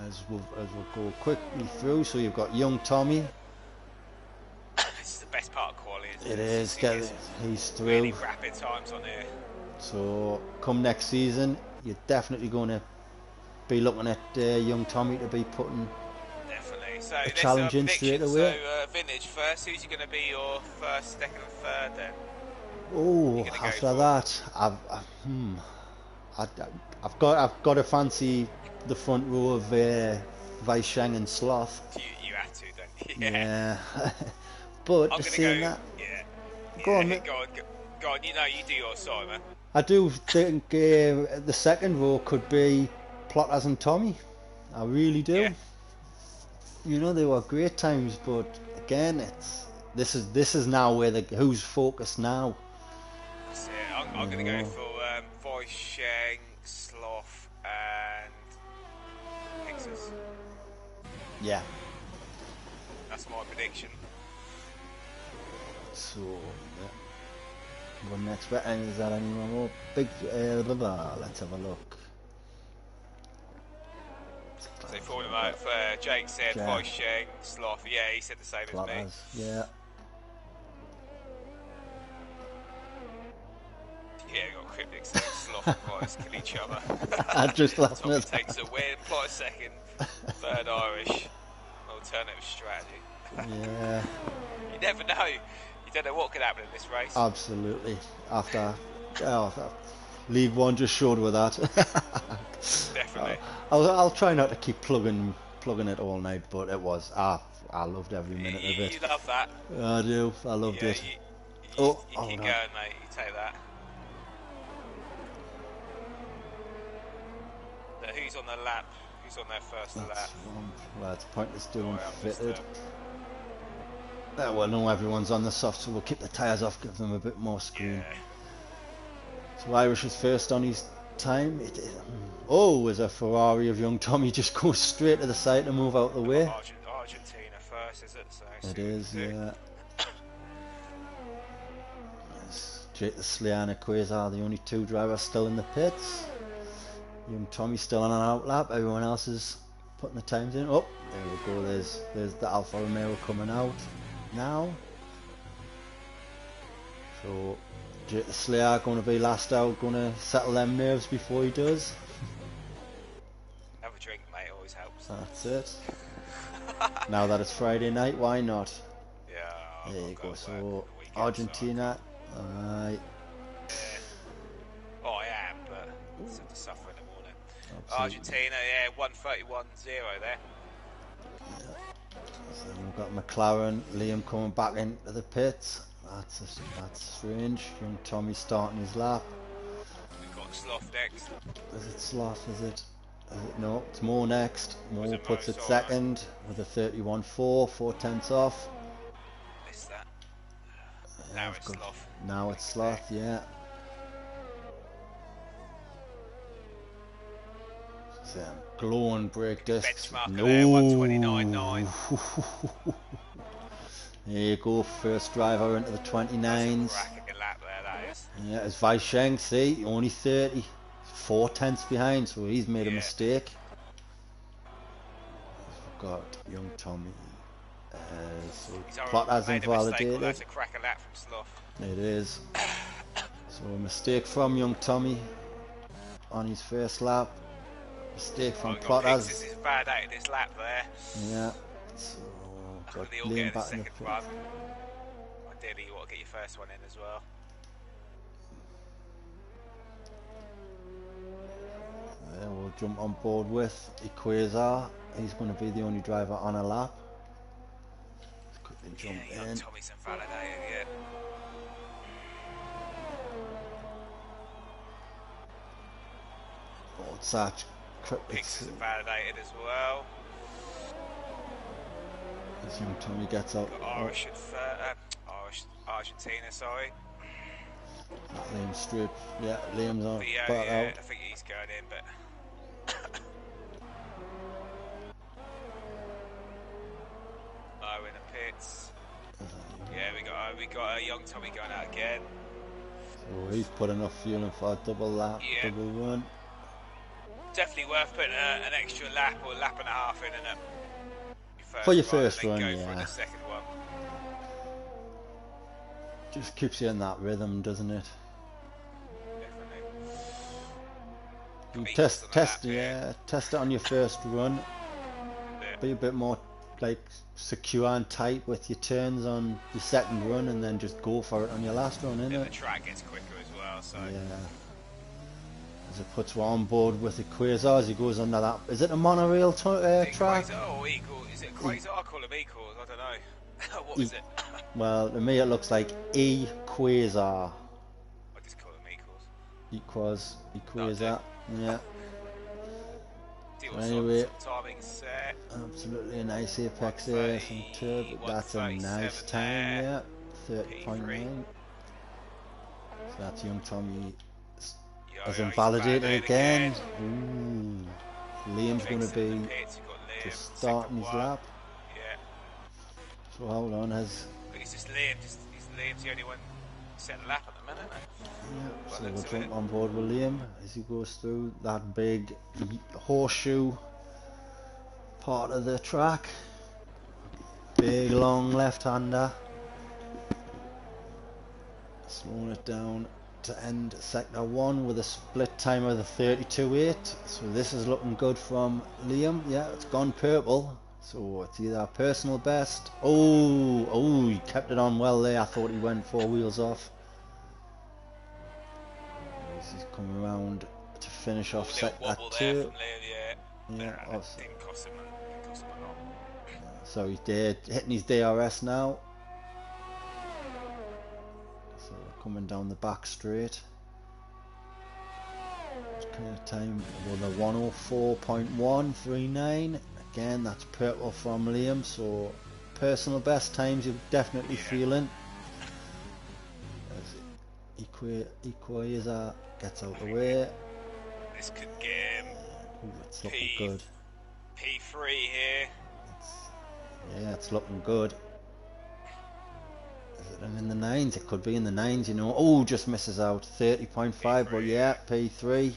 as we'll go quickly through. So you've got young Tommy. This is the best part of quality, isn't it? It is. He's through. Really rapid times on here. So come next season, you're definitely going to be looking at young Tommy to be putting. So a challenging straight away. So vintage first. Who's going to be your first, second, and third then? Oh, after that, I've got to fancy the front row of Weisheng and Sloth. You had to, don't you? Yeah. But I'm seeing that, go on. You know, you do your side, man. I do think the second row could be Plotters and Tommy. I really do. Yeah. You know, they were great times, but again, this is now where who's focused now. So, I'm going to go for Weisheng, Sloth, and Pixels. Yeah. That's my prediction. So, yeah. What next? Is that anyone more? Big. Let's have a look. So for him out, Jake said Weisheng, Sloth. Yeah, he said the same as me. Yeah. Yeah, we got cryptic saying Sloth and Plotters kill each other. I just laughed Tommy at that. takes a win, Plotter second, third Irish. Alternative strategy. Yeah, You never know. You don't know what could happen in this race. absolutely. After League One just showed with that. Definitely. I'll try not to keep plugging it all night, but it was. I loved every minute of it. You love that. I do. I loved it. You keep going, mate. You take that. But who's on the lap? Who's on their first lap? Well, it's pointless doing fitted. Well, no, everyone's on the soft, so we'll keep the tyres off, give them a bit more screen. Yeah. So Irish is first on his time. As a Ferrari of young Tommy just goes straight to the side to move out the way. Argentina first, is it? So it is, yeah. Jake the Slayer and Quasar, the only two drivers still in the pits. Young Tommy's still on an out lap. Everyone else is putting the times in. Oh, there we go. There's the Alfa Romeo coming out now. So Jake the Slayer going to be last out, going to settle them nerves before he does. Have a drink, mate. Always helps. That's it. Now that it's Friday night, why not? Yeah. There you go. So Argentina. Alright. Yeah. Oh, I am, but it's have to suffer in the morning. Absolutely. Argentina, yeah, 1:31.0 there. Yeah. So we've got McLaren, Liam coming back into the pits. That's strange. Young Tommy starting his lap. We've got Sloth next. Is it Sloth? Is it? No, it's Mo next. Mo puts it second with a 31.4, 4/10 off. Missed that. Now it's Sloth. Now it's Sloth, yeah. Glowing brake discs. No. 1:29.9. There you go, first driver into the 29s. Cracking lap there, that is. Yeah, it's Vaisheng, see, only 30. 4/10 behind, so he's made a mistake. We've got young Tommy. So plot has invalidated. That's a cracker lap from Sloth. It is. So a mistake from young Tommy on his first lap. Mistake from Plotters. This is validated this lap there. Yeah. So got they all Liam get back a in the second run. Ideally, you want to get your first one in as well. We'll jump on board with Quasar. He's going to be the only driver on a lap. Let's quickly jump in. Tommy's invalidated, yeah. What's that? Pix is invalidated as well. As young Tommy gets out. Argentina, sorry. Liam Strip. Yeah, Liam's on. Yeah, out. I think he's going in, but. Oh, in the pits. Yeah, we got a young Tommy going out again. So he's put enough fuel in for a double lap, double run. Definitely worth putting an extra lap or a lap and a half in it. For your first run, go for the second one. Just keeps you in that rhythm, doesn't it? Definitely. You test it on your first run. Be a bit more like secure and tight with your turns on your second run, and then just go for it on your last run, innit? The track gets quicker as well, so yeah. As it puts one on board with the Quasar as he goes under that. Is it a monorail track? Quasar or Equals? Is it Quasar? I call him Equals. I don't know. What is it? Well, to me it looks like Quasar. I just call him Equals. Quasar. Yeah. Anyway, timing set. Absolutely a nice apex there, some turbo. That's a nice time, yeah. 30.9. So that's young Tommy has invalidated again. Ooh. Liam's going to be just starting his lap. Yeah. So hold on, But it's just Liam. Liam's the only one set the lap at the minute. Yeah, so we'll jump on board with Liam as he goes through that big horseshoe part of the track. Big long left-hander. Slowing it down. to end sector 1 with a split time of the 32.8. So this is looking good from Liam. Yeah, it's gone purple. So it's either a personal best. Oh, he kept it on well there. I thought he went 4 wheels off. He's coming around to finish off sector 2. Yeah, didn't cost him a lot. So he's there, hitting his DRS now. So coming down the back straight. What kind of time? Well, the 104.139. Again, that's purple from Liam. So personal best times you're definitely feeling. Equalizer gets out the way. This could get him. It's looking good. P3 here. Yeah, it's looking good. Is it in the 9s? It could be in the 9s, you know. Oh, just misses out. 30.5, but yeah, P3.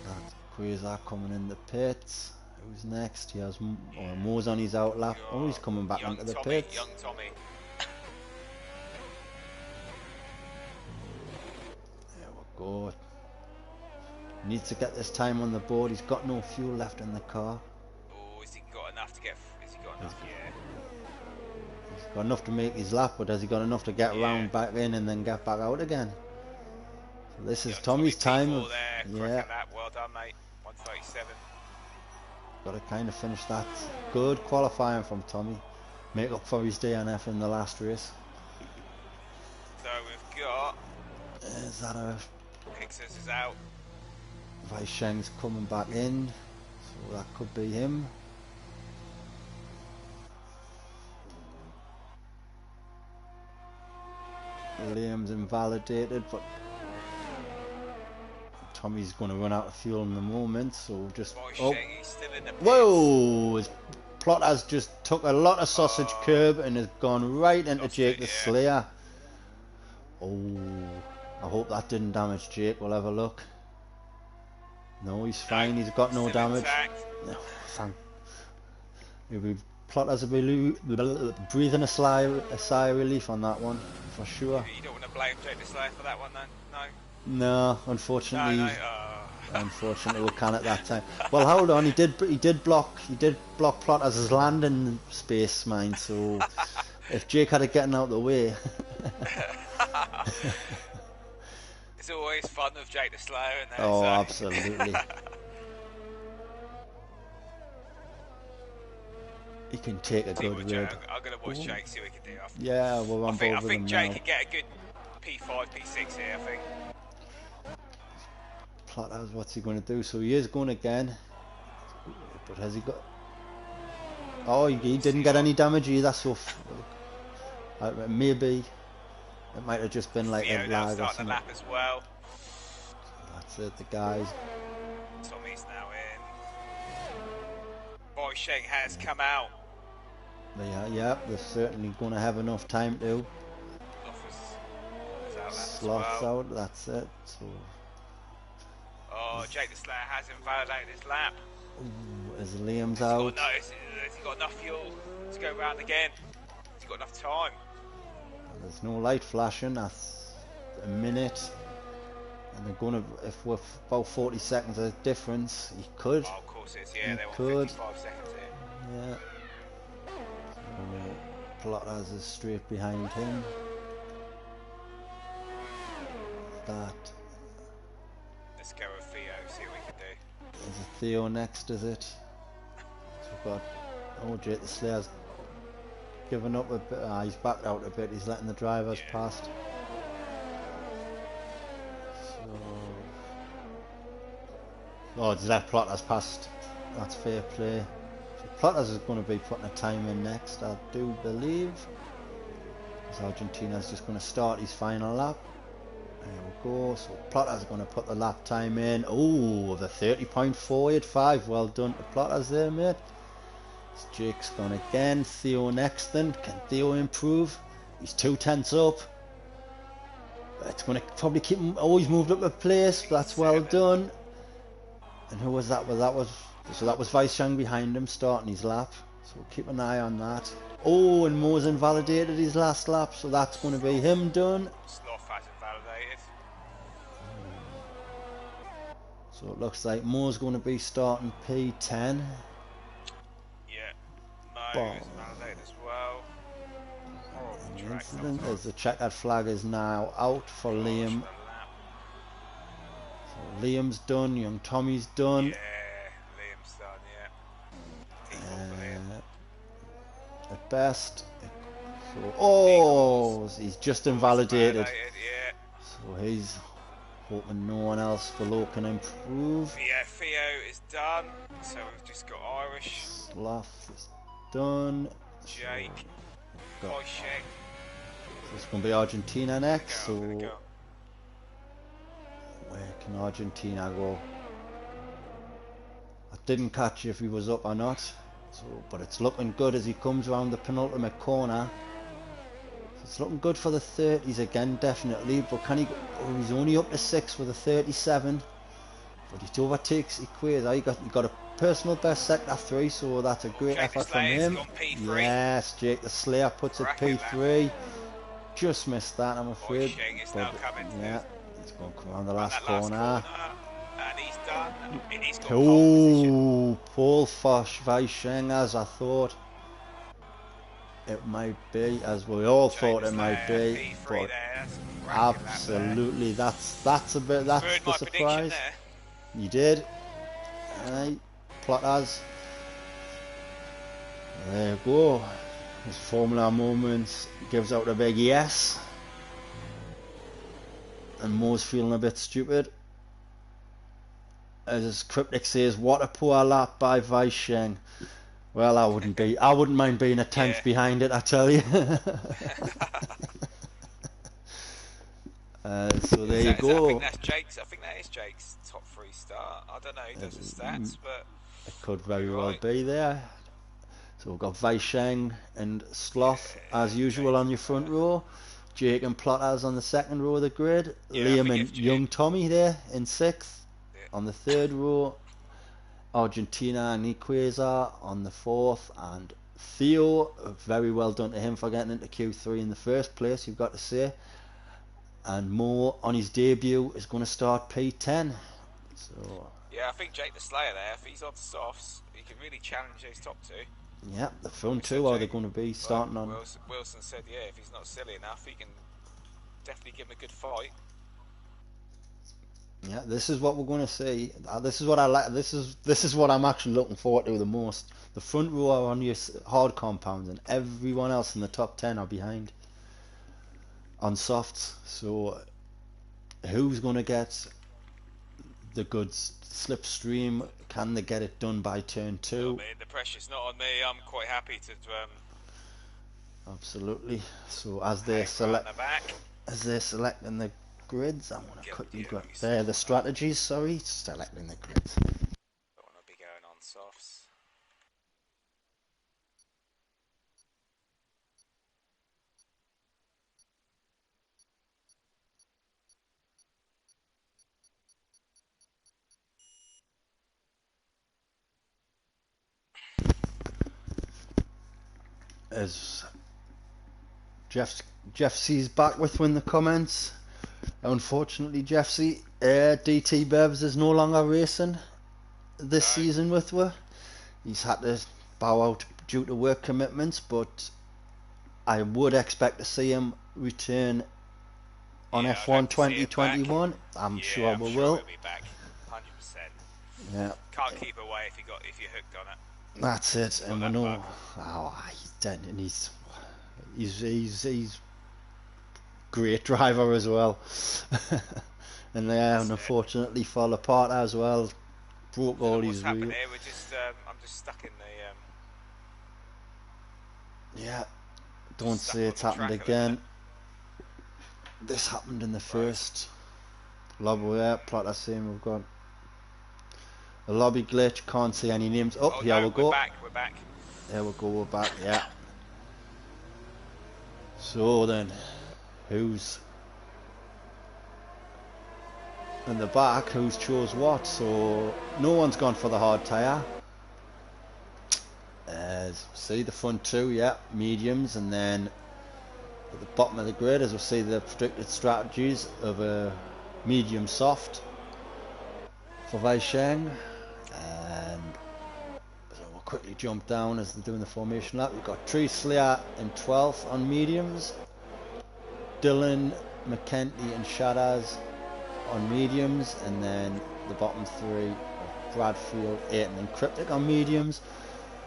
That's Quasar coming in the pits. Who's next? He has Mo's on his outlap. Oh, he's coming back into the pits. Young Tommy. There we go. Needs to get this time on the board. He's got no fuel left in the car. Oh, has he got enough to get? Has he got enough? Yeah. He's got enough to make his lap, but has he got enough to get round back in and then get back out again? So this is Tommy's time. Yeah. Well done, mate. 137. Got to kind of finish that. Good qualifying from Tommy. Make up for his DNF in the last race. So we've got. Is that a? Pixels is out. Weisheng's coming back in, so that could be him. Liam's invalidated, but Tommy's going to run out of fuel in the moment, so just... He's still in the pits. Whoa! His plot has just took a lot of sausage curb and has gone right into Jake the Slayer. Oh, I hope that didn't damage Jake. We'll have a look. No, he's fine. He's got no damage. No, Plotters will be breathing a sigh of relief on that one, for sure. You don't want to blame Jake the Slayer for that one, then? No. No, unfortunately. Unfortunately, we can at that time. Well, hold on. He did block Plotters' landing space, mine. So if Jake had it getting out of the way. It's always fun with Jake the Slayer, isn't it? Oh, absolutely. He can take a good rib. I'm going to watch Jake, see what he can do after. Yeah, we're on board with him now. I think Jake can get a good P5, P6 here, I think. Plotters, what's he going to do? So he is going again. But has he got... Oh, he didn't get any damage either, so... maybe... It might have just been like a lag or something. The lap as well. That's it, the guys. Tommy's now in. Weisheng has come out. Yeah, they're certainly going to have enough time to. Sloth's out, that's it. So. Oh, Jake the Slayer has invalidated his lap. Ooh, as Liam's out. Has he got enough fuel to go round again? Has he got enough time? There's no light flashing, that's a minute. And they're going to, if we're about 40 seconds of difference, he could. Oh, of course it is, yeah, they want 55 seconds here. Yeah. So, Plotters is straight behind him. Let's go with Theo, see what we can do. Is it Theo next, is it? So we've got, oh, Jake the Slayer's given up a bit. He's backed out a bit. He's letting the drivers past. So, he's let Plotters past. That's fair play. So Plotters is going to be putting a time in next, I do believe. Because Argentina's just going to start his final lap. There we go. So Plotters is going to put the lap time in. Oh, the 30.485. Well done to Plotters there, mate. Jake's gone again. Theo next then. Can Theo improve? He's 2/10 up. It's going to probably keep him. Oh, he's moved up a place. That's well done. And who was that? Well, that was Weisheng behind him starting his lap. So we'll keep an eye on that. Oh, and Moore's invalidated his last lap, so that's going to be him done. Sloth has invalidated. So it looks like Moore's going to be starting P10. Yeah, Mo is invalidated as well. Horrible track Incident sometimes. as the checkered flag is now out for Liam. So Liam's done, young Tommy's done. Yeah, Liam's done, yeah. P4 for Liam. At best. So, oh, he's just invalidated. Yeah. So he's hoping no one else below can improve. Yeah, Theo is done. So we've just got Irish. Sloth is done. Jake. So Wojciech. it's going to be Argentina next. Go. So where can Argentina go? I didn't catch if he was up or not. So, but it's looking good as he comes around the penultimate corner. It's looking good for the 30s again, definitely. But can he go? Oh, he's only up to 6 with a 37. But he overtakes Equator. He got a personal best sector 3, so that's a great effort from him. Yes, Jake the Slayer puts it P3. Just missed that, I'm afraid. But yeah, he's going to come around the last corner. And he's done. And he's got oh, pole for Weisheng, as I thought it might be, as we all thought it might be. But absolutely, that's the surprise. You did. Right, Plotters. There you go. His Formula Moments gives out a big yes. And Mo's feeling a bit stupid. As Cryptic says, what a poor lap by Weisheng. Well, I wouldn't mind being a 10th behind it, I tell you. So there you go. I think that is Jake's top 3 start. I don't know, he does the stats, but it could very well be there. So we've got Weisheng and Sloth as usual on your front row. Jake and Plotters on the second row of the grid. Liam and young Tommy there in 6th. On the 3rd row, Argentina and Equator on the 4th, and Theo, very well done to him for getting into Q3 in the first place, you've got to say. And Mo on his debut is going to start P10. So yeah, I think Jake the Slayer there, if he's on softs, he can really challenge those top 2. Yeah, the front 2 are they going to be starting on. Wilson said, yeah, if he's not silly enough, he can definitely give him a good fight. Yeah, this is what we're going to see. This is what I like. This is what I'm actually looking forward to the most. The front row are on your hard compounds, and everyone else in the top 10 are behind on softs. So, who's going to get the good slipstream? Can they get it done by turn 2? The pressure's not on me. I'm quite happy to. Absolutely. So as they're selecting the grids, I'm going to quickly go there. The strategies, sorry, selecting the grids. Don't want to be going on softs. As Jeff C's back with in the comments. Unfortunately, Jeff C, DT Bevs is no longer racing this season with her. He's had to bow out due to work commitments, but I would expect to see him return on F1 2021. I'm sure we will. He'll be back, 100%. Yeah. Can't keep away if you're hooked on it. That's it, and we know. Oh, he's dead, and he's great driver as well. And unfortunately fell apart as well. Broke all his wheels. Here? We're just, I'm just stuck in the. Yeah, don't say it's happened again. This happened in the first lobby. Plotter saying we've got a lobby glitch. Can't see any names. Oh, here we go. We're back. There we go. We're back. Yeah. So then, who's in the back? Who's chose what? So no one's gone for the hard tyre. As see the front two, yeah, mediums, and then at the bottom of the grid, as we'll see the predicted strategies of a medium soft for Weisheng. And so we'll quickly jump down as they're doing the formation lap. We've got Tree Slayer in 12th on mediums, Dylan, McKenty and Shadaz on mediums, and then the bottom three of Bradfield, Ayton and Cryptic on mediums.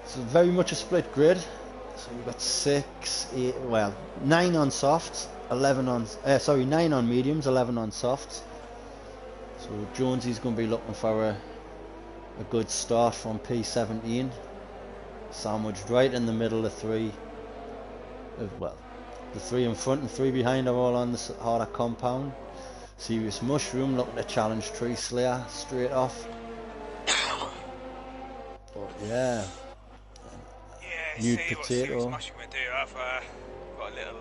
So very much a split grid. So you've got 9 on softs, 9 on mediums, 11 on softs. So Jonesy's going to be looking for a good start from P17, sandwiched right in the middle of three. The three in front and three behind are all on the harder compound. Serious Mushroom looking to challenge Tree Slayer straight off. But yeah. New see Potato. What Serious Mushroom will do. I've got a little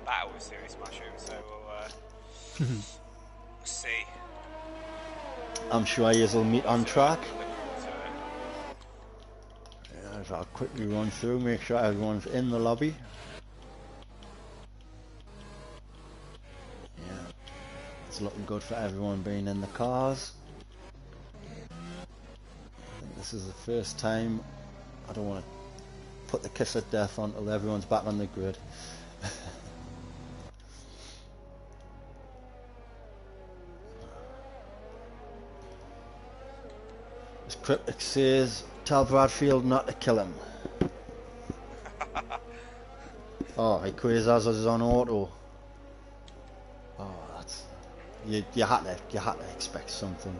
battle with Serious Mushroom, so we'll see. I'm sure you'll meet on track. Yeah, so I'll quickly run through, make sure everyone's in the lobby. Yeah, it's looking good for everyone being in the cars. I think this is the first time. I don't want to put the kiss of death on until everyone's back on the grid. As Cryptic says, tell Bradfield not to kill him. Oh, Quasars is on auto. Oh, that's you had to expect something.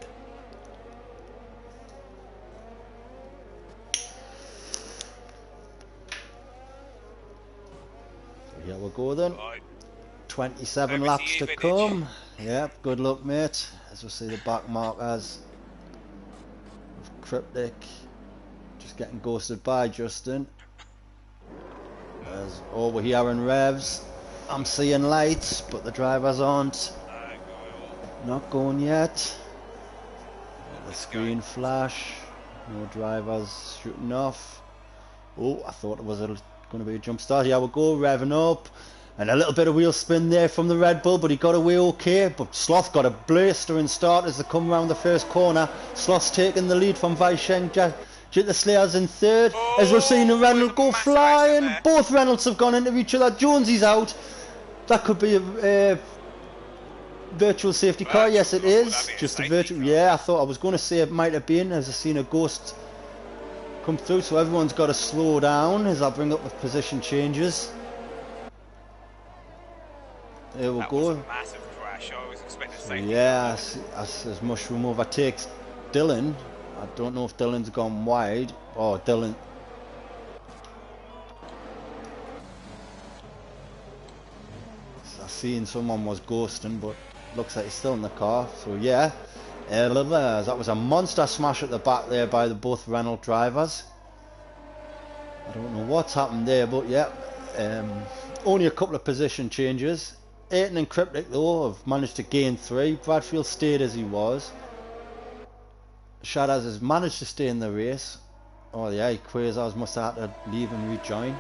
Here we go then. 27 laps to come. Yep, good luck, mate. As we see the back markers of Cryptic just getting ghosted by Justin. As over here in revs, I'm seeing lights, but the drivers aren't. Not going yet. The screen flash. No drivers shooting off. Oh, I thought it was going to be a jump start. Here we go, revving up, and a little bit of wheel spin there from the Red Bull, but he got away okay. But Sloth got a blistering start as they come around the first corner. Sloth's taking the lead from Weisheng. The Slayers in third, as we're seeing a Reynolds go flying. Both Reynolds have gone into each other. Jonesy's out. That could be a virtual safety car. Yes, it is. Just a virtual. Yeah, I thought I was going to say it might have been, as I've seen a ghost come through, so everyone's got to slow down as I bring up the position changes. There we go. Was a massive crash. I was expecting safety. Yeah, as Mushroom overtakes Dylan. I don't know if Dylan's gone wide. Oh, Dylan. I seen someone was ghosting, but looks like he's still in the car. So yeah. That was a monster smash at the back there by both Renault drivers. I don't know what's happened there, but yeah, only a couple of position changes. Ayton and Cryptic though have managed to gain 3. Bradfield stayed as he was. Shadaz has managed to stay in the race. Oh yeah, Quasars must have had to leave and rejoin.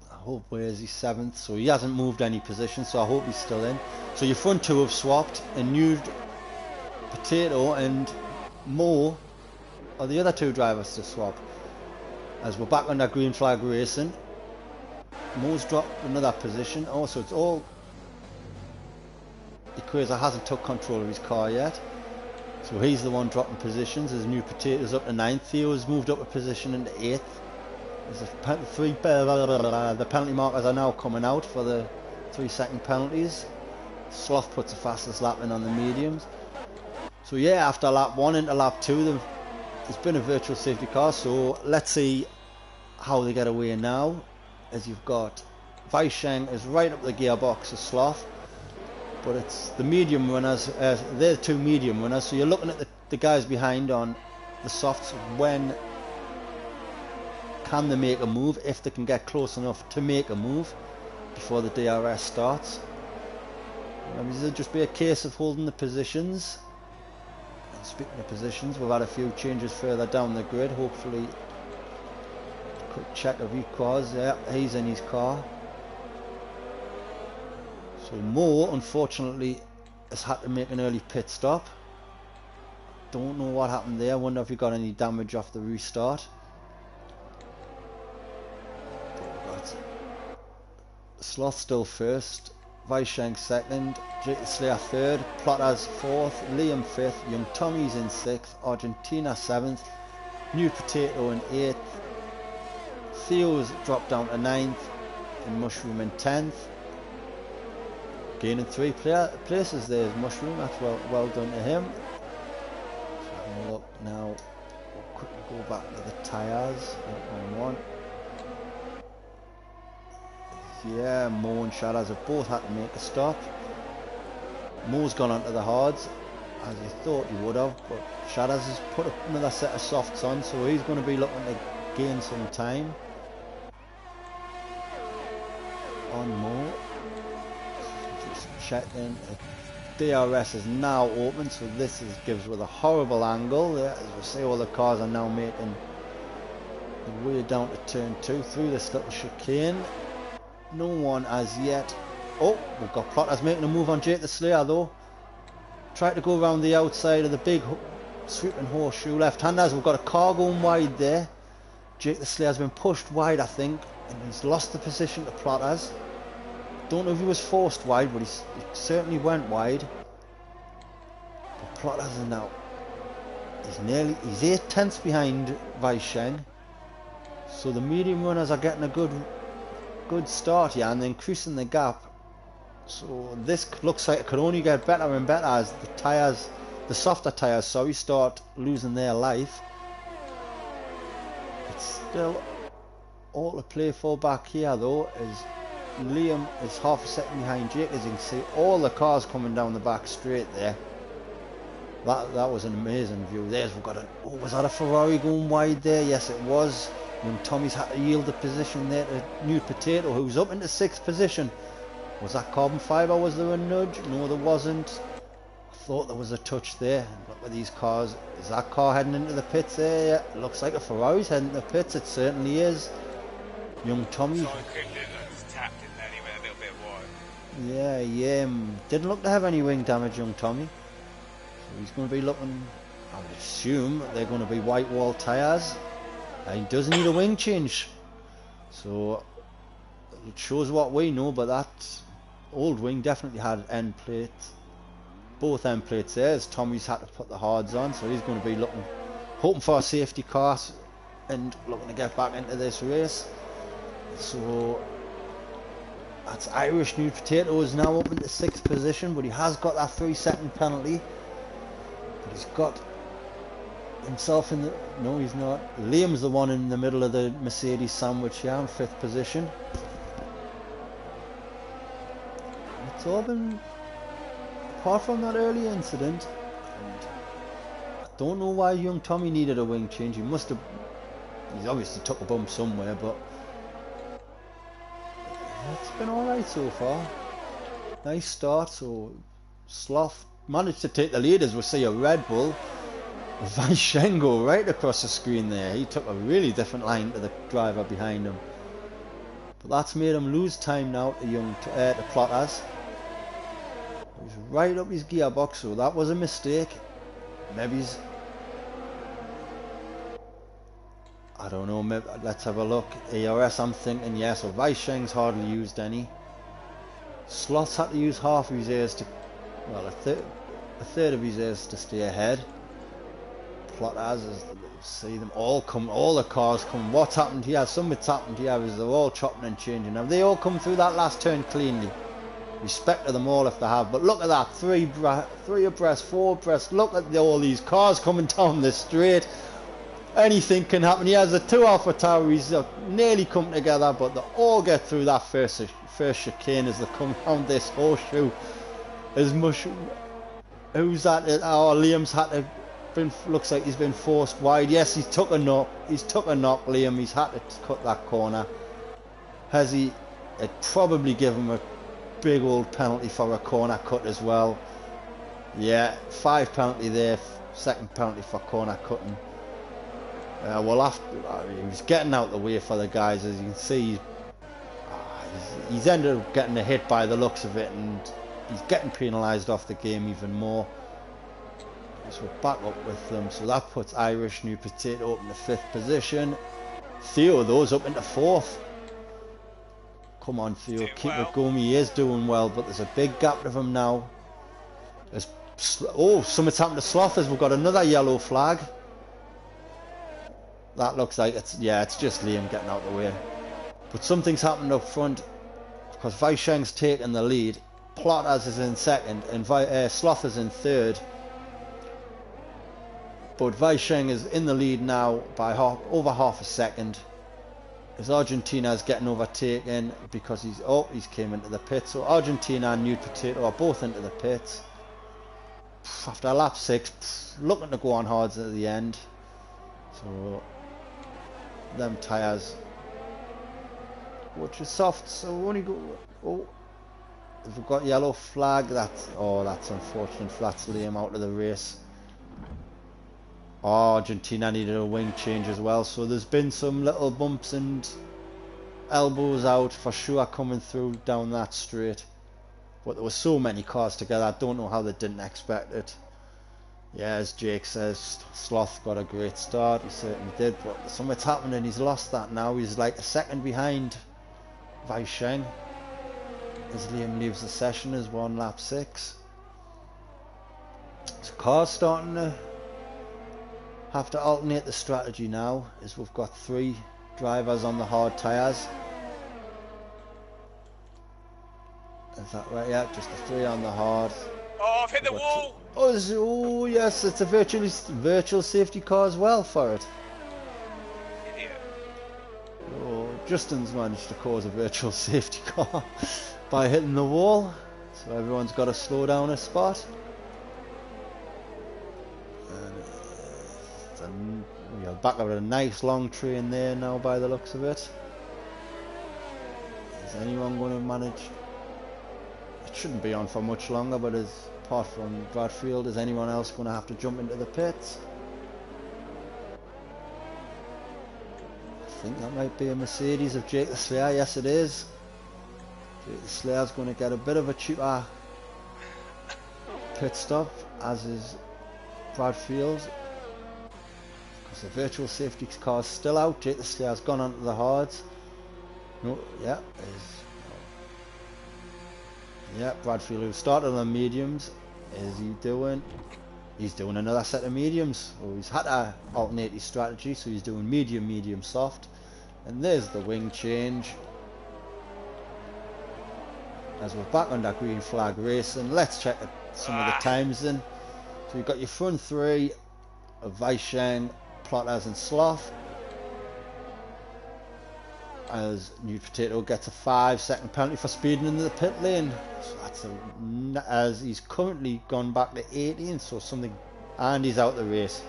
I hope where's he 7th, so he hasn't moved any position, so I hope he's still in. So your front two have swapped, and New Potato and Mo are the other two drivers to swap. As we're back under green flag racing. Mo's dropped another position. Oh, so it's all Quasar hasn't took control of his car yet. So he's the one dropping positions. As New Potato's up to 9th. Theo's moved up a position into 8th. The penalty markers are now coming out for the 3-second penalties. Sloth puts the fastest lap in on the mediums. So yeah, after lap 1 into lap 2, there's been a virtual safety car. So let's see how they get away now. As you've got Weisheng is right up the gearbox of Sloth, but it's the medium runners. They're the two medium runners. So you're looking at the guys behind on the softs. When can they make a move? If they can get close enough to make a move before the DRS starts. It'll just be a case of holding the positions. And speaking of positions, we've had a few changes further down the grid. Hopefully Quick check of Equaz. Yeah, he's in his car. So Mo, unfortunately, has had to make an early pit stop. Don't know what happened there. I wonder if he got any damage off the restart. Sloth still first, Weisheng second, Jake Slayer third, Plotters fourth, Liam fifth, Young Tommy's in sixth, Argentina seventh, New Potato in eighth, Theo's dropped down to ninth, and Mushroom in 10th. Gaining 3 places there is Mushroom, that's well done to him. So having a look now, we'll quickly go back to the tyres, one. Yeah, Mo and Shadows have both had to make a stop. Mo's gone onto the hards, as he thought he would have, but Shadows has put another set of softs on, so he's going to be looking to gain some time on Mo. Just checking. DRS is now open, so this gives with a horrible angle. As we see, all the cars are now making the way down to turn 2 through this little chicane. No one as yet. Oh, we've got Plotters making a move on Jake the Slayer though. Tried to go around the outside of the big sweeping horseshoe left-handers. We've got a car going wide there. Jake the Slayer's been pushed wide, I think, and he's lost the position to Plotters. Don't know if he was forced wide, but he certainly went wide. But Plotters is now. He's 8/10 behind Weisheng. So the medium runners are getting a good start here and increasing the gap. So this looks like it could only get better and better as the softer tyres, start losing their life. It's still all to play for back here though, as Liam is half a second behind Jake. As you can see, all the cars coming down the back straight there. That was an amazing view. We've got was that a Ferrari going wide there? Yes, it was. Young Tommy's had to yield the position there to New Potato, who's up into 6th position. Was that carbon fibre? Was there a nudge? No, there wasn't. I thought there was a touch there. Look at these cars. Is that car heading into the pits there? Yeah, it looks like a Ferrari's heading into the pits. It certainly is. Young Tommy. Yeah. Didn't look to have any wing damage, Young Tommy. So he's going to be looking, I would assume, they're going to be white wall tyres. He does need a wing change, so it shows what we know. But that old wing definitely had end plates, both end plates there, as Tommy's had to put the hards on, so he's going to be hoping for a safety car and looking to get back into this race. So that's Irish New Potato is now up into 6th position, but he has got that 3-second penalty. But he's got himself in the... No, he's not. Liam's the one in the middle of the Mercedes sandwich here in 5th position. It's all been... Apart from that early incident, and I don't know why young Tommy needed a wing change. He must have... He's obviously took a bump somewhere, but... It's been alright so far. Nice start, so... Sloth managed to take the lead, as we see a Red Bull. Weisheng go right across the screen there. He took a really different line to the driver behind him. But that's made him lose time now to Plotters. He's right up his gearbox, so that was a mistake. Maybe he's... I don't know, maybe, let's have a look. ERS, I'm thinking, yeah, so Weisheng's hardly used any. Sloth's had to use half of his airs to... Well, a third of his airs to stay ahead. Plotters, as see them all come, all the cars come. What's happened here? Something's happened here is they're all chopping and changing. Have they all come through that last turn cleanly? Respect to them all if they have, but look at that, 3 abreast, 4 abreast. Look at all these cars coming down the straight. Anything can happen. He has a 2 Alpha Tauris nearly come together, but they all get through that first chicane as they come round this horseshoe. As much, who's that? Oh, Liam's had to. Looks like he's been forced wide. Yes, he's took a knock. Liam. He's had to cut that corner. Has he? It probably give him a big old penalty for a corner cut as well. Yeah, 5 penalty there. 2nd penalty for corner cutting. Well, after he was getting out the way for the guys, as you can see, he's ended up getting a hit by the looks of it, and he's getting penalised off the game even more. So we're back up with them, so that puts Irish New Potato up in the 5th position. Theo, those up into 4th. Come on, Theo, keep it going. He is doing well, but there's a big gap to him now. Something's happened to Sloth as we've got another yellow flag. That looks like it's just Liam getting out of the way. But something's happened up front because Vaisheng's taking the lead. Plotters is in 2nd and Sloth is in 3rd. But Vaisheng is in the lead now by over half a second. As Argentina is getting overtaken because he's came into the pit. So Argentina and Nude Potato are both into the pits. After lap 6, looking to go on hards at the end. So them tyres, which is soft, so we only go. If we've got yellow flag, that's unfortunate. That's Liam out of the race. Argentina needed a wing change as well, so there's been some little bumps and elbows out for sure coming through down that straight. But there were so many cars together, I don't know how they didn't expect it. Yeah, as Jake says, Sloth got a great start, he certainly did, but something's happened and he's lost that now. He's like a second behind Vaisheng as Liam leaves the session as we're on lap 6. So car's starting to have to alternate the strategy now, as we've got 3 drivers on the hard tyres. Is that right? Yeah, just the 3 on the hard. Oh, I've hit the wall! Oh yes, it's a virtual safety car as well for it. Idiot. Oh, Justin's managed to cause a virtual safety car by hitting the wall. So everyone's got to slow down a spot. And we are back at a nice long train there now by the looks of it. Is anyone going to manage? It shouldn't be on for much longer, but apart from Bradfield, is anyone else going to have to jump into the pits? I think that might be a Mercedes of Jake the Slayer. Yes, it is. Jake the Slayer's going to get a bit of a cheaper pit stop, as is Bradfield. The virtual safety car is still out. Jake the Slayer's gone onto the hards. No, yeah, Bradfield, who started on the mediums, is he doing? He's doing another set of mediums. Oh, he's had to alternate his strategy, so he's doing medium, medium, soft. And there's the wing change. As we're back on that green flag racing, let's check some of the times then. So you've got your front 3 of Vaisheng, Plotters and Sloth, as Nude Potato gets a 5-second penalty for speeding into the pit lane. So that's as he's currently gone back to 18, so something, and he's out the race.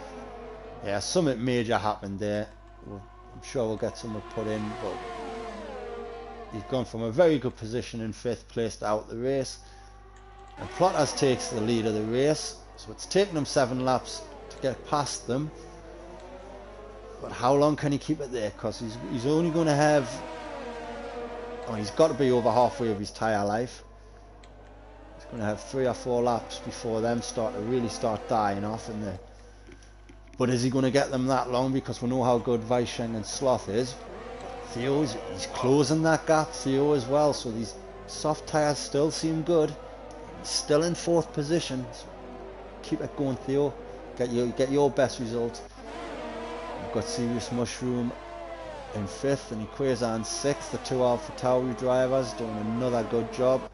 Yeah, something major happened there. I'm sure we'll get someone put in, but he's gone from a very good position in 5th place to out the race. And Plotters takes the lead of the race, so it's taken him 7 laps to get past them. But how long can he keep it there? Because he's only going to have... he's got to be over halfway of his tyre life. He's going to have 3 or 4 laps before them really start dying off in there. But is he going to get them that long? Because we know how good Vaisheng and Sloth is. Theo, he's closing that gap, Theo, as well. So these soft tyres still seem good. He's still in 4th position. So keep it going, Theo. Get your best result. We've got Serious Mushroom in 5th and Equazan 6th. The 2 AlphaTauri drivers doing another good job.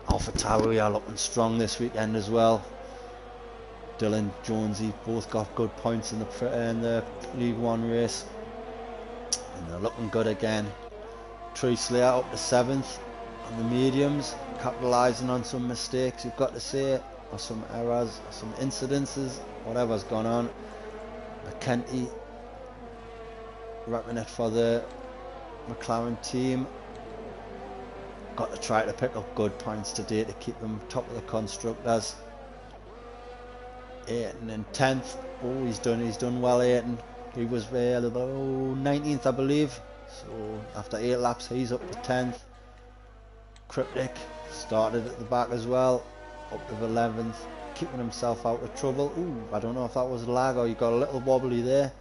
AlphaTauri are looking strong this weekend as well. Dylan, Jonesy both got good points in the League 1 race. And they're looking good again. Tree Slayer up to 7th on the mediums, capitalising on some mistakes, you've got to say, or some errors, or some incidences, whatever's gone on. McKenty repping it for the McLaren team. Got to try to pick up good points today to keep them top of the constructors. Ayton in 10th. Oh, he's done well, Ayton. He was there about 19th, I believe. So after 8 laps, he's up to 10th. Cryptic started at the back as well, up to 11th, keeping himself out of trouble. Ooh, I don't know if that was a lag or he got a little wobbly there.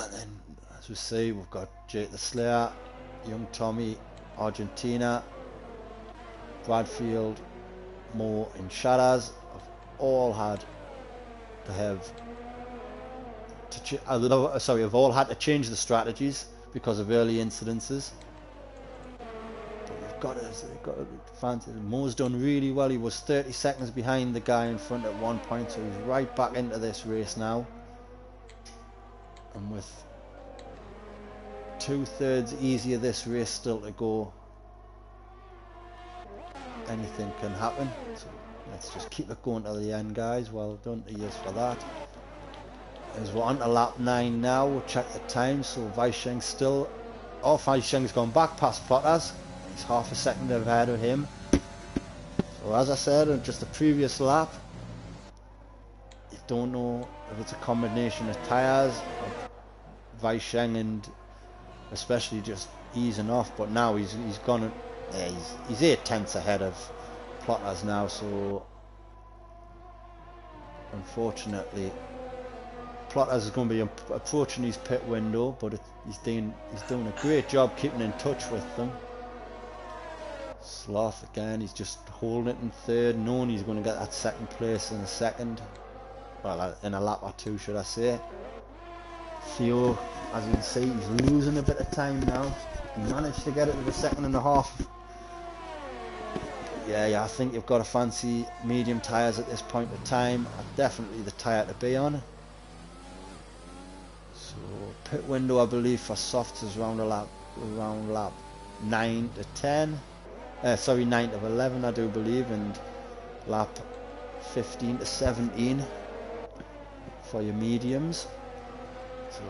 And then, as we see, we've got Jake the Slayer, Young Tommy, Argentina, Bradfield, Moore and Sharaz have all had to have have all had to change the strategies because of early incidences. But you've got to fancy. Moore's done really well. He was 30 seconds behind the guy in front at one point, so he's right back into this race now. And with 2/3 easier this race still to go, anything can happen. So let's just keep it going to the end, guys. Well done to you for that. As we're on to lap 9 now, we'll check the time. So Weisheng's still off. Weisheng's gone back past Plotters. He's half a second ahead of him. So as I said in just the previous lap, you don't know if it's a combination of tyres, Weisheng and especially just easing off. But now he's gone. He's 8/10 ahead of Plotters now. So unfortunately, Plotters is going to be approaching his pit window, but he's doing a great job keeping in touch with them. Sloth again, he's just holding it in third, knowing he's going to get that second place in a second. Well, in a lap or two, should I say. Theo, as you can see, he's losing a bit of time now. He managed to get it to the 2.5 seconds. Yeah, I think you've got to fancy medium tyres at this point of time. Definitely the tyre to be on. So pit window, I believe, for softs is around lap 9 to 10. 9 to 11, I do believe, and lap 15 to 17 for your mediums. So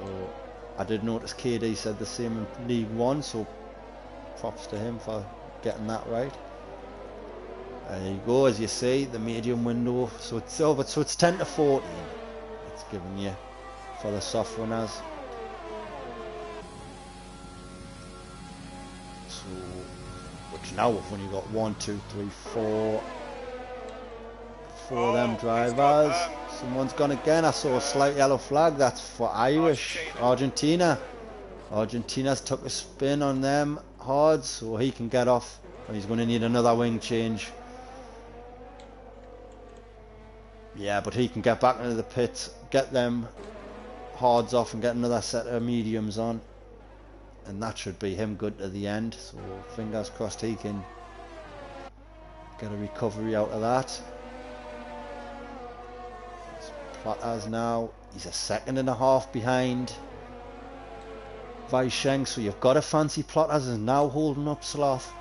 I did notice KD said the same in League 1, so props to him for getting that right. There you go, as you see, the medium window. So it's over. So it's 10 to 14. It's giving you for the soft runners. So, which now we've only got 1, 2, 3, 4 of them drivers. Someone's gone again. I saw a slight yellow flag. That's for Irish Argentina. Argentina's took a spin on them hard, so he can get off, and he's going to need another wing change. Yeah, but he can get back into the pit, get them hards off and get another set of mediums on, and that should be him good to the end. So fingers crossed he can get a recovery out of that. Plotters now, he's a 1.5 seconds behind Weisheng, so you've got to fancy Plotters is now holding up Sloth.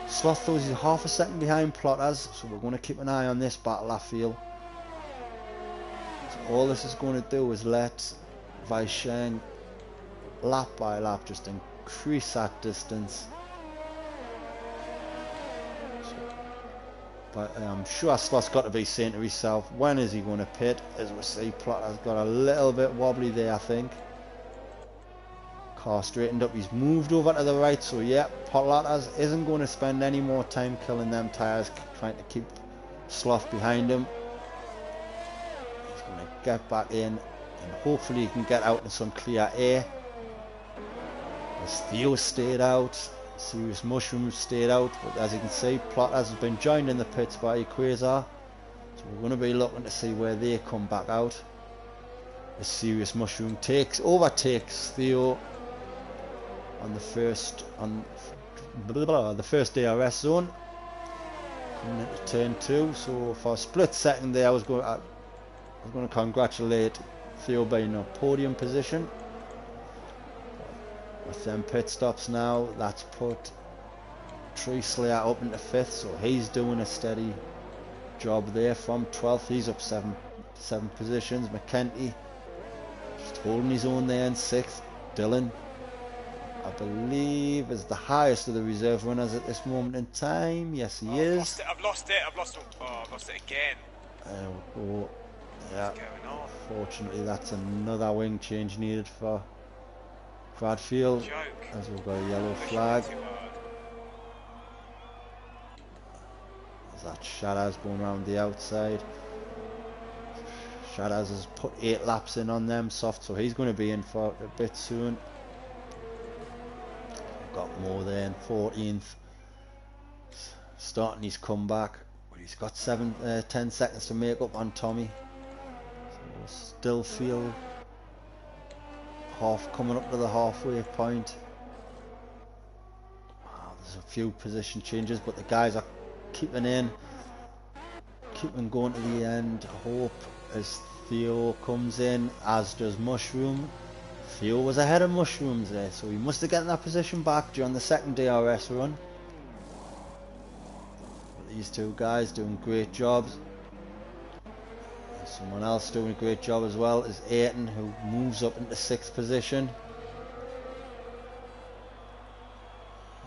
Sloth though, he's 0.5 seconds behind Plotters, so we're going to keep an eye on this battle, I feel. So all this is going to do is let Weisheng lap by lap just increase that distance. But I'm sure Sloth's got to be saying to himself, when is he going to pit? As we see, Plotter's got a little bit wobbly there, I think. Car straightened up, he's moved over to the right, so yeah, Plotters isn't going to spend any more time killing them tyres, trying to keep Sloth behind him. He's going to get back in, and hopefully he can get out in some clear air. As Theo stayed out, Serious Mushroom stayed out, but as you can see, Plotters has been joined in the pits by Quasar, so we're going to be looking to see where they come back out. The Serious Mushroom overtakes Theo on the first DRS zone, coming into turn 2. So for a split second there, I was going to congratulate Theo being in a podium position. With them pit stops now, that's put Tree Slayer up into 5th, so he's doing a steady job there from 12th. He's up 7 positions. McKenty just holding his own there in 6th. Dylan, I believe, is the highest of the reserve runners at this moment in time. Yes, he is. I've lost it again. Yeah. What's going on? Unfortunately, that's another wing change needed for Bradfield, as we've got a yellow flag. As that Shaddaz going around the outside. Shaddaz has put 8 laps in on them soft, so he's going to be in for a bit soon. Got more there in 14th. Starting his comeback, but he's got 10 seconds to make up on Tommy. So still feel coming up to the halfway point. There's a few position changes, but the guys are keeping going to the end. I hope as Theo comes in, as does Mushroom. Theo was ahead of Mushrooms there, so he must have gotten that position back during the second DRS run. But these two guys doing great jobs. And someone else doing a great job as well is Ayton, who moves up into 6th position.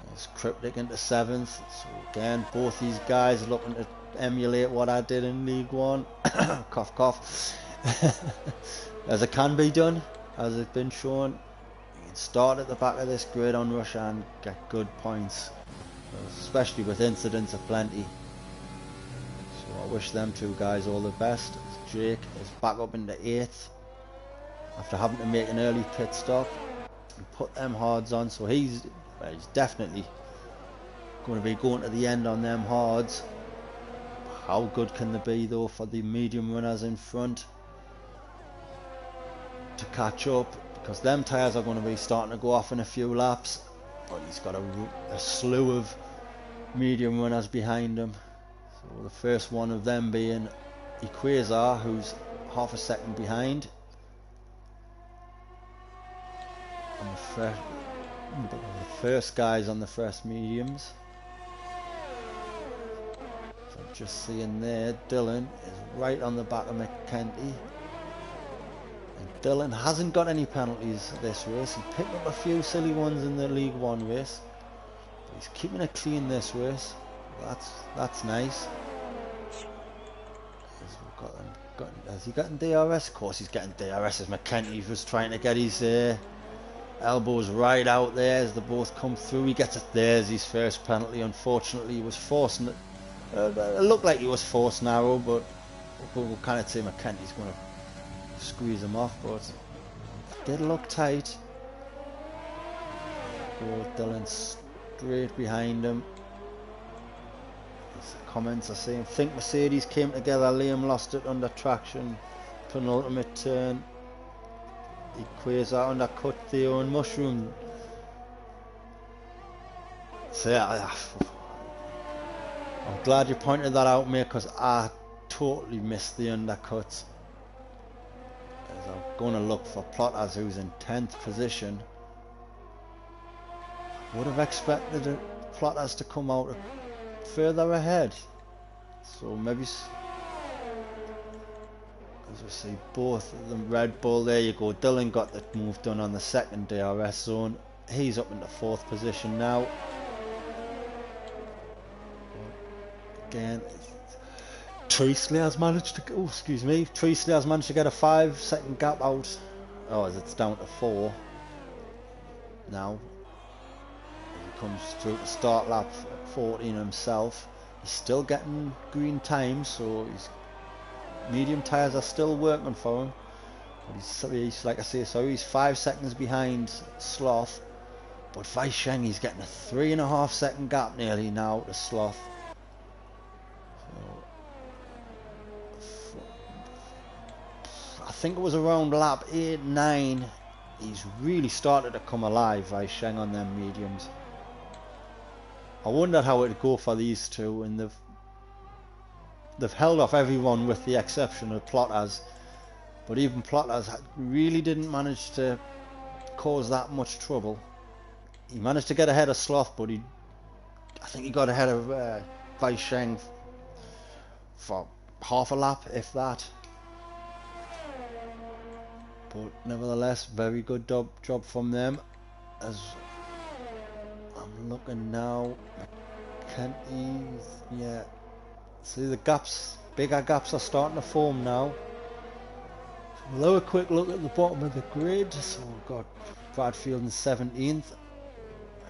There's Cryptic into 7th. So again, both these guys looking to emulate what I did in League One. Cough cough. As it can be done, as it's been shown. You can start at the back of this grid on Rush and get good points, especially with incidents aplenty. So I wish them two guys all the best. Jake is back up into 8th after having to make an early pit stop and put them hards on, so he's definitely going to be going to the end on them hards. How good can they be though for the medium runners in front to catch up, because them tyres are going to be starting to go off in a few laps, but he's got a slew of medium runners behind him. So the first one of them being Equazar, who's half a second behind. And the first guys on the first mediums. So just seeing there, Dylan is right on the back of McKenty. And Dylan hasn't got any penalties this race. He picked up a few silly ones in the League One race, but he's keeping it clean this race. That's nice. Has he gotten DRS? Of course he's getting DRS, as McKenty was trying to get his elbows right out there as they both come through. He gets it. There's his first penalty. Unfortunately, he was forcing it. It looked like he was forced narrow, but we'll kind of say McKenty's going to squeeze him off, but it did look tight. Dylan straight behind him. Comments are saying, think Mercedes came together, Liam lost it under traction, penultimate turn. Equazar undercut Theo and Mushroom. So yeah, I'm glad you pointed that out, mate, because I totally missed the undercuts. As I'm going to look for Plotters, who's in 10th position. Would have expected Plotters to come out further ahead, so maybe, as we see both of them. Red Bull, there you go. Dylan got the move done on the second DRS zone. He's up into 4th position now. Again, Treasley has managed to, Treasley has managed to get a 5-second gap out. Oh, as it's down to 4 now. He comes through to start lap 14 himself. He's still getting green time, so his medium tyres are still working for him. But he's like I say, so he's 5 seconds behind Sloth. But Vaisheng, he's getting a 3.5 second gap nearly now to Sloth. So, I think it was around lap 8-9. He's really started to come alive, Vaisheng, on them mediums. I wondered how it'd go for these two, and they've held off everyone with the exception of Plotters, but even Plotters really didn't manage to cause that much trouble. He managed to get ahead of Sloth, but I think he got ahead of Vaisheng for half a lap, if that. But nevertheless, very good job from them. As I'm looking now, McKenty, yeah. See the gaps, bigger gaps are starting to form now. We'll have a quick look at the bottom of the grid. So we've got Bradfield in 17th.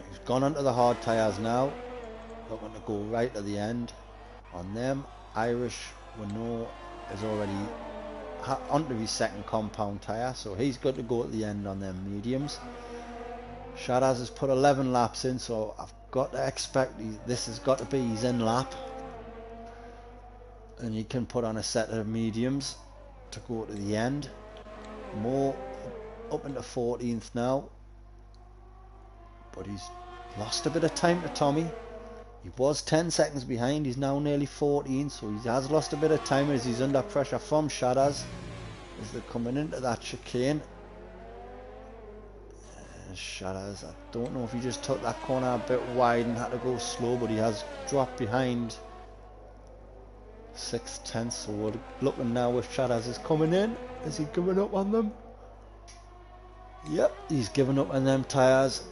He's gone onto the hard tyres now. Looking to go right at the end on them. Irish, we know, is already onto his second compound tyre, so he's good to go at the end on them mediums. Shaddaz has put 11 laps in, so I've got to expect this has got to be his in lap, and he can put on a set of mediums to go to the end. More up into 14th now, but he's lost a bit of time to Tommy. He was 10 seconds behind, he's now nearly 14, so he has lost a bit of time as he's under pressure from Shaddaz as they're coming into that chicane. Shaddaz, I don't know if he just took that corner a bit wide and had to go slow, but he has dropped behind 6/10, so we're looking now if Shaddaz is coming in. Is he giving up on them? Yep, he's giving up on them tyres,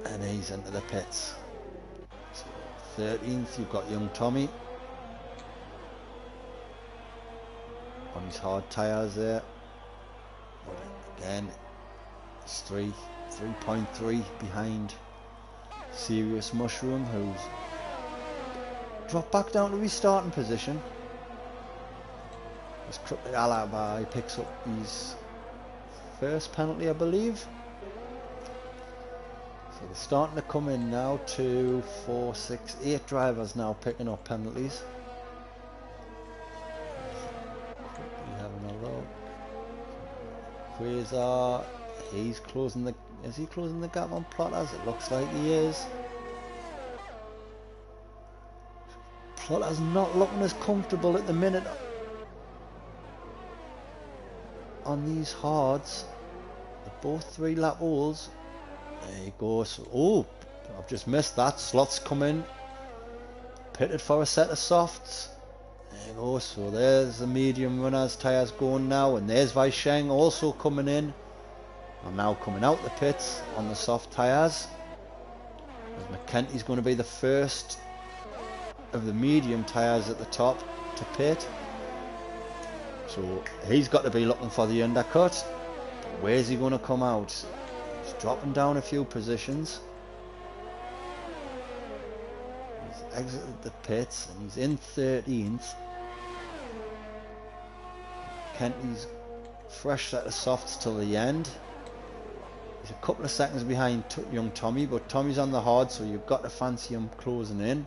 and he's into the pits. 13th, you've got young Tommy on his hard tyres there. But again, it's 3.3 behind Serious Mushroom, who's dropped back down to his starting position. As Cryptic Alibi picks up his first penalty, I believe. So they're starting to come in now. 2, 4, 6, 8 drivers now picking up penalties. Quickly having a look. Quasar, he's closing the. Is he closing the gap on Plotters? It looks like he is. Plotters not looking as comfortable at the minute on these hards. They're both 3-lap holes. There you go. So, oh, I've just missed that. Sloth's come in, pitted for a set of softs. There you go. So there's the medium runners tyres going now, and there's Vaisheng also coming in. I'm now coming out the pits on the soft tyres. As McKenty's going to be the first of the medium tyres at the top to pit. So he's got to be looking for the undercut. But where's he going to come out? He's dropping down a few positions. He's exited the pits and he's in 13th. Kenty's fresh set of softs till the end. He's a couple of seconds behind young Tommy, but Tommy's on the hard, so you've got to fancy him closing in.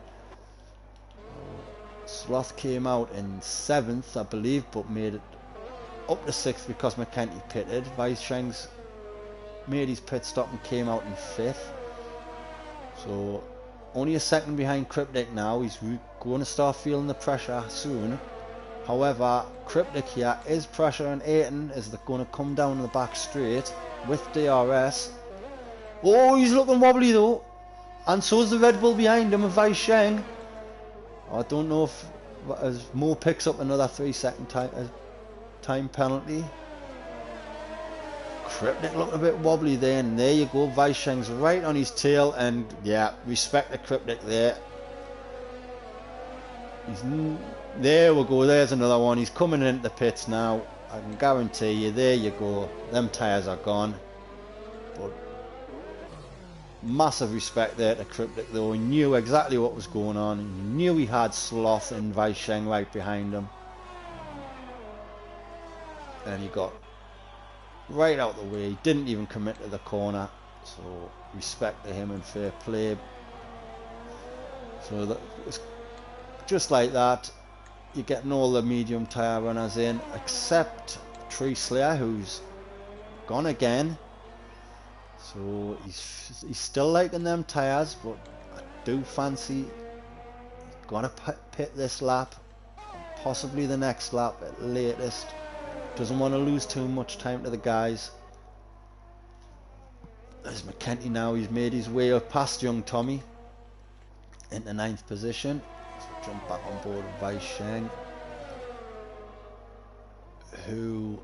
Sloth came out in 7th, I believe, but made it up to 6th because McKenty pitted. Vaisheng's made his pit stop and came out in 5th. So only a second behind Cryptic now. He's going to start feeling the pressure soon. However, Cryptic here is pressuring Aiton as they're going to come down the back straight with DRS. Oh, he's looking wobbly though. And so's the Red Bull behind him of Vaisheng. I don't know if as Mo picks up another 3-second time penalty. Cryptic looking a bit wobbly there, and there you go. Vaisheng's right on his tail, and yeah, respect the Cryptic there. There we go, there's another one. He's coming into the pits now. I can guarantee you, there you go. Them tyres are gone. But massive respect there to Cryptic though. He knew exactly what was going on. He knew he had Sloth and Vaisheng right behind him. And he got right out the way. He didn't even commit to the corner. So respect to him and fair play. So that it's just like that. You're getting all the medium tyre runners in except Tree Slayer, who's gone again. So he's still liking them tyres, but I do fancy he's gonna pit this lap, possibly the next lap at latest. Doesn't want to lose too much time to the guys. There's McKenty now. He's made his way up past young Tommy into 9th position. So jump back on board with Vaisheng, who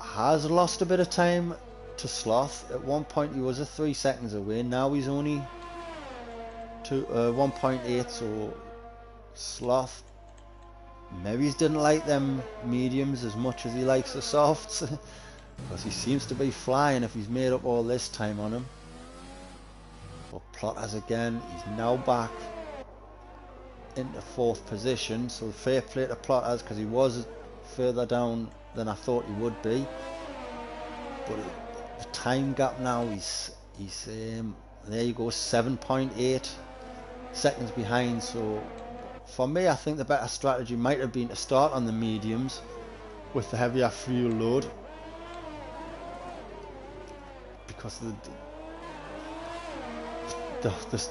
has lost a bit of time to Sloth. At one point he was 3 seconds away. Now he's only 1.8. So Sloth maybe he didn't like them mediums as much as he likes the softs. Because he seems to be flying if he's made up all this time on him. But Plotters again, he's now back into 4th position, so fair play to Plotters because he was further down than I thought he would be. But the time gap now, he's there you go, 7.8 seconds behind. So for me, I think the better strategy might have been to start on the mediums with the heavier fuel load, because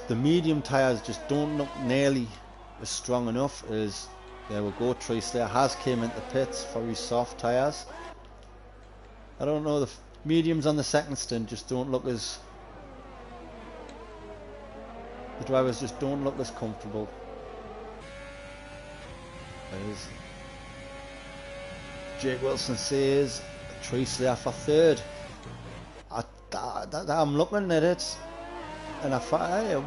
the medium tyres just don't look nearly as strong enough as, there we go, Tree Slayer has came into pits for his soft tyres. I don't know, the mediums on the second stint just don't look as, the drivers just don't look as comfortable. As Jake Wilson says, Tree Slayer for 3rd. I'm looking at it, and I find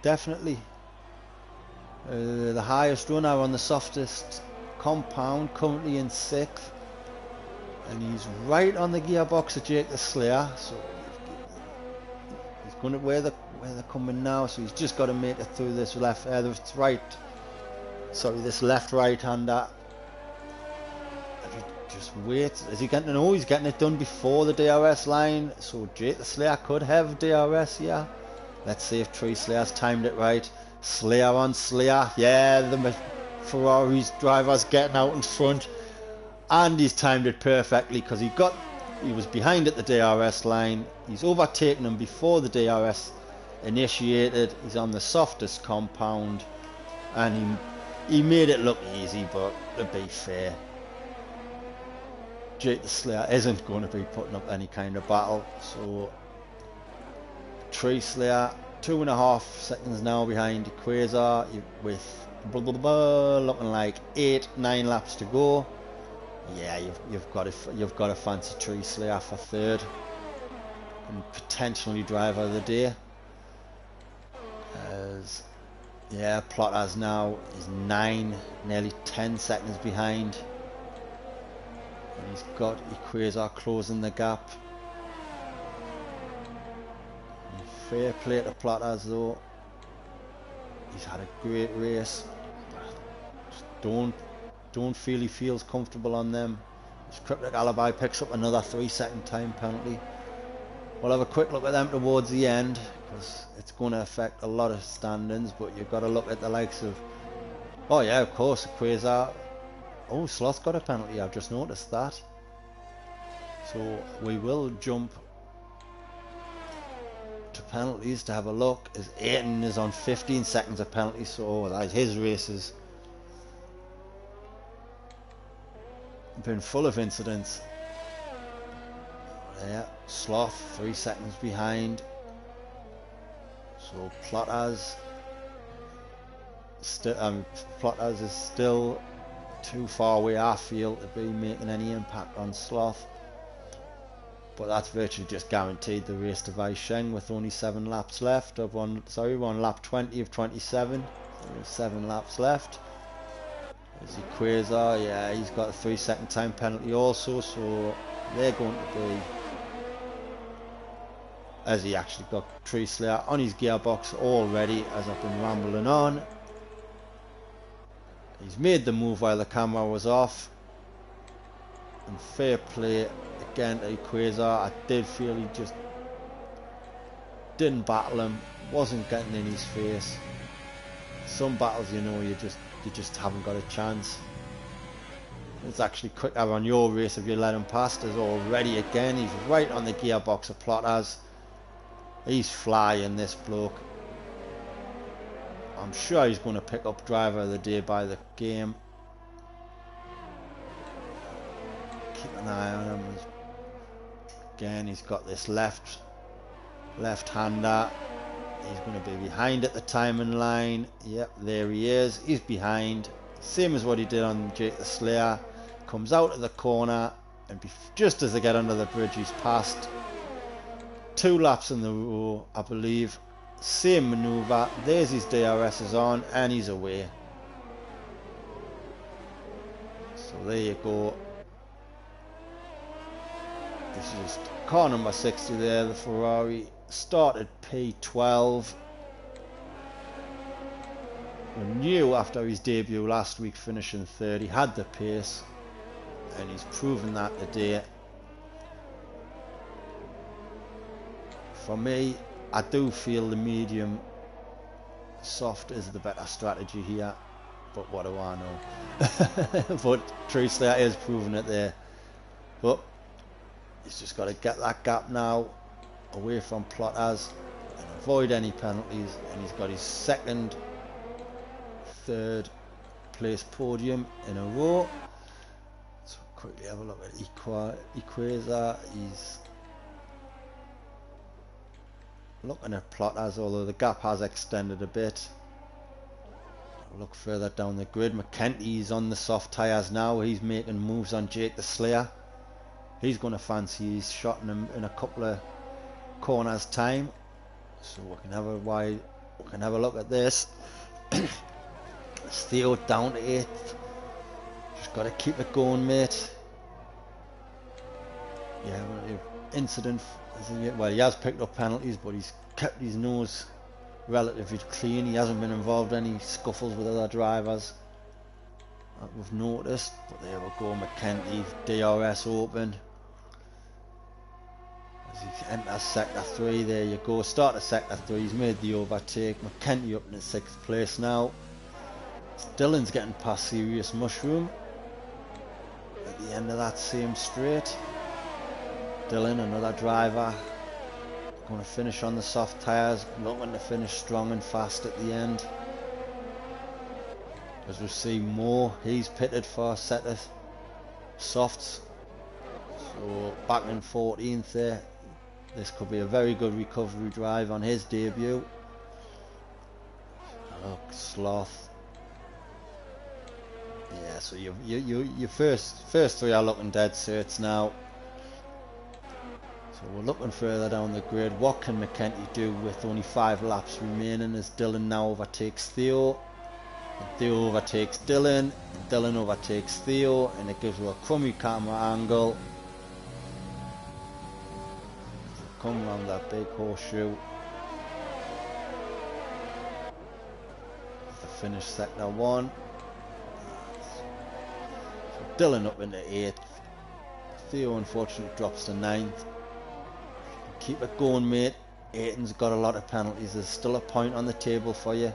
definitely the highest runner on the softest compound, currently in 6th, and he's right on the gearbox of Jake the Slayer. So he's going to where they're coming now. So he's just got to make it through this this left hander. Just wait. Is he getting to know? He's getting it done before the DRS line. So Jake the Slayer could have DRS here. Let's see if Tree Slayer's timed it right. Slayer on Slayer. Yeah, the Ferrari's driver's getting out in front. And he's timed it perfectly because he was behind at the DRS line. He's overtaken him before the DRS initiated. He's on the softest compound. And he made it look easy, but to be fair, Jake the Slayer isn't going to be putting up any kind of battle. So Tree Slayer 2.5 seconds now behind Quasar with looking like 8-9 laps to go. Yeah, you've got a fancy Tree Slayer for 3rd and potentially driver of the day. As yeah, Plotters now is 9, nearly 10 seconds behind. And he's got Quasar closing the gap. And fair play to Plotters though. He's had a great race. Just don't feel he feels comfortable on them. His Cryptic Alibi picks up another 3-second time penalty. We'll have a quick look at them towards the end, because it's going to affect a lot of standings. But you've got to look at the likes of, oh yeah, of course, Quasar. Oh, Sloth's got a penalty, I've just noticed that. So we will jump to penalties to have a look, as Ayton is on 15 seconds of penalty, so his race has been full of incidents. Yeah, Sloth 3 seconds behind. So Plotters is still too far away, I feel, to be making any impact on Sloth. But that's virtually just guaranteed the race to Weisheng with only 7 laps left. We're on lap 20 of 27. There's 7 laps left. There's Quasar, yeah, he's got a 3-second time penalty also, so they're going to be, as he actually got Tree Slayer on his gearbox already as I've been rambling on. He's made the move while the camera was off. And fair play again to Quasar. I did feel he just didn't battle him, wasn't getting in his face. Some battles, you know, you just haven't got a chance. It's actually quicker on your race if you let him past us already. Again, he's right on the gearbox of Plotters. He's flying, this bloke. I'm sure he's going to pick up driver of the day by the game. Keep an eye on him. Again, he's got this left-hander. He's going to be behind at the timing line. Yep, there he is. He's behind. Same as what he did on Jake the Slayer. Comes out of the corner, and just as they get under the bridge, he's passed. 2 laps in the row, I believe. Same manoeuvre. There's his DRS is on, and he's away. So there you go. This is just car number 60 there, the Ferrari. Started P12. We knew after his debut last week finishing third, he had the pace, and he's proven that today. For me, I do feel the medium soft is the better strategy here, but what do I know? But truthfully, that is proving it there. But he's just got to get that gap now away from Plotters and avoid any penalties, and he's got his second, third place podium in a row. So quickly have a look at Equator. He's looking at Plotters, although the gap has extended a bit. Look further down the grid. McKenty's on the soft tyres now. He's making moves on Jake the Slayer. He's going to fancy his shot in a couple of corners time. So we can have a look at this. Theo down to 8th. Just got to keep it going, mate. Yeah, incident. Well, he has picked up penalties, but he's kept his nose relatively clean. He hasn't been involved in any scuffles with other drivers that we've noticed. But there we go, McKenty, DRS open. As he enters sector 3, there you go. Start of sector 3, he's made the overtake. McKenty up in the 6th place now. Dylan's getting past Serious Mushroom at the end of that same straight. Dylan, another driver, going to finish on the soft tyres, looking to finish strong and fast at the end. As we see Moore, he's pitted for a set of softs, so back in 14th there. This could be a very good recovery drive on his debut. Look, Sloth. Yeah, so your first 3 are looking dead certs now. So we're looking further down the grid. What can McKenty do with only 5 laps remaining as Dylan now overtakes Theo? And Theo overtakes Dylan. And Dylan overtakes Theo, and it gives her a crummy camera angle. So come around that big horseshoe. To finish sector 1. So Dylan up into 8th. Theo unfortunately drops to 9th. Keep it going, mate. Aiton's got a lot of penalties. There's still a point on the table for you, as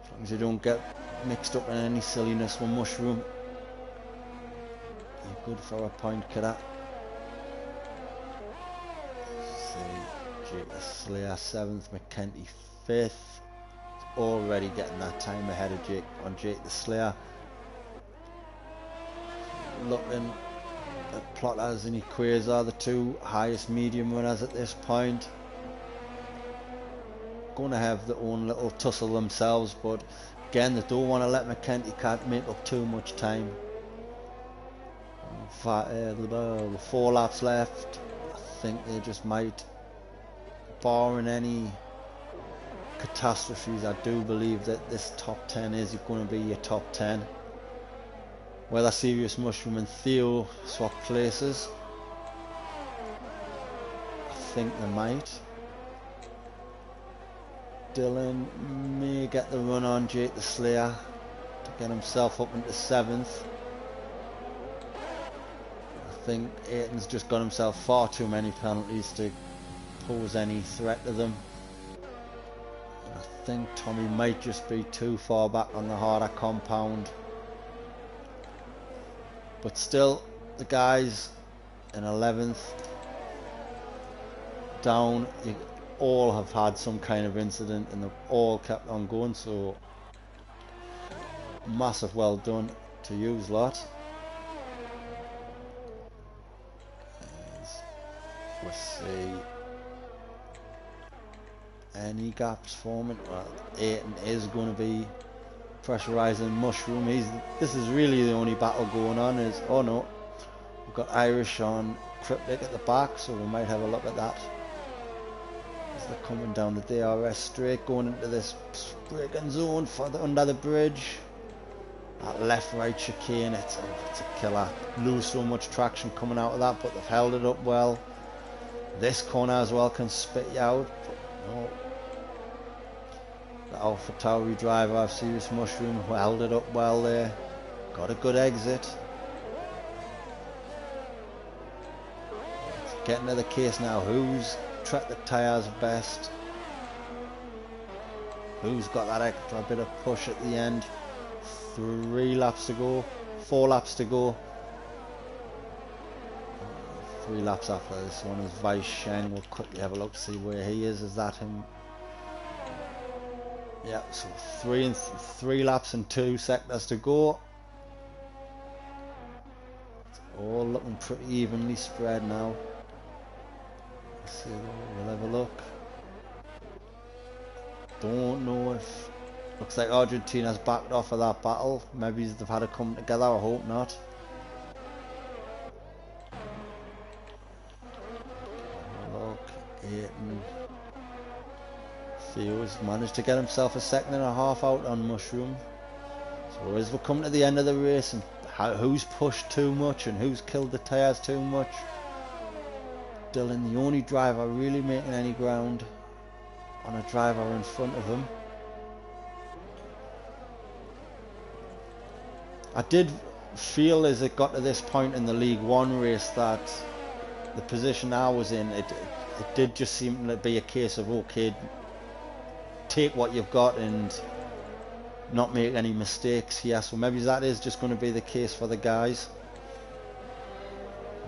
long as you don't get mixed up in any silliness with Mushroom. You're good for a point, kidder. See, Jake the Slayer 7th, McKenty 5th. Already getting that time ahead of Jake the Slayer. Looking Plotters and Equator are the 2 highest medium runners at this point. Going to have their own little tussle themselves, but again, they don't want to let McKenty make up too much time. 4 laps left. I think they just might, barring any catastrophes, I do believe that this top 10 is going to be your top 10. Whether Serious Mushroom and Theo swap places, I think they might. Dylan may get the run on Jake the Slayer to get himself up into 7th. I think Aiton's just got himself far too many penalties to pose any threat to them. And I think Tommy might just be too far back on the harder compound. But still, the guys in 11th down, all have had some kind of incident and they've all kept on going, so massive well done to yous lot. Let's see, any gaps forming. Well, Aiton is going to be pressurising Mushroom. This is really the only battle going on. Oh no, we've got Irish on Cryptic at the back, so we might have a look at that as they're coming down the DRS straight, going into this braking zone for under the bridge. That left-right chicane, it's a killer. Lose so much traction coming out of that, but they've held it up well. This corner as well can spit you out, but no. The Alpha Tauri driver of Serious Mushroom held it up well there. Got a good exit. It's getting to the case now. Who's tracked the tyres best? Who's got that extra bit of push at the end? 3 laps to go. 4 laps to go. 3 laps after this one is Wei Sheng. We'll quickly have a look to see where he is. Is that him? Yeah, so 3 laps and 2 sectors to go. It's all looking pretty evenly spread now. Let's see, we'll have a look. Don't know if... Looks like Argentina's backed off of that battle. Maybe they've had to come together, I hope not. Look, Aiton. Theo's managed to get himself a 2.5 seconds out on Mushroom. So as we come to the end of the race, and who's pushed too much and who's killed the tyres too much. Dylan, the only driver really making any ground on a driver in front of him. I did feel as it got to this point in the League One race that the position I was in, it did just seem to be a case of, okay, take what you've got and not make any mistakes here. So maybe that is just going to be the case for the guys.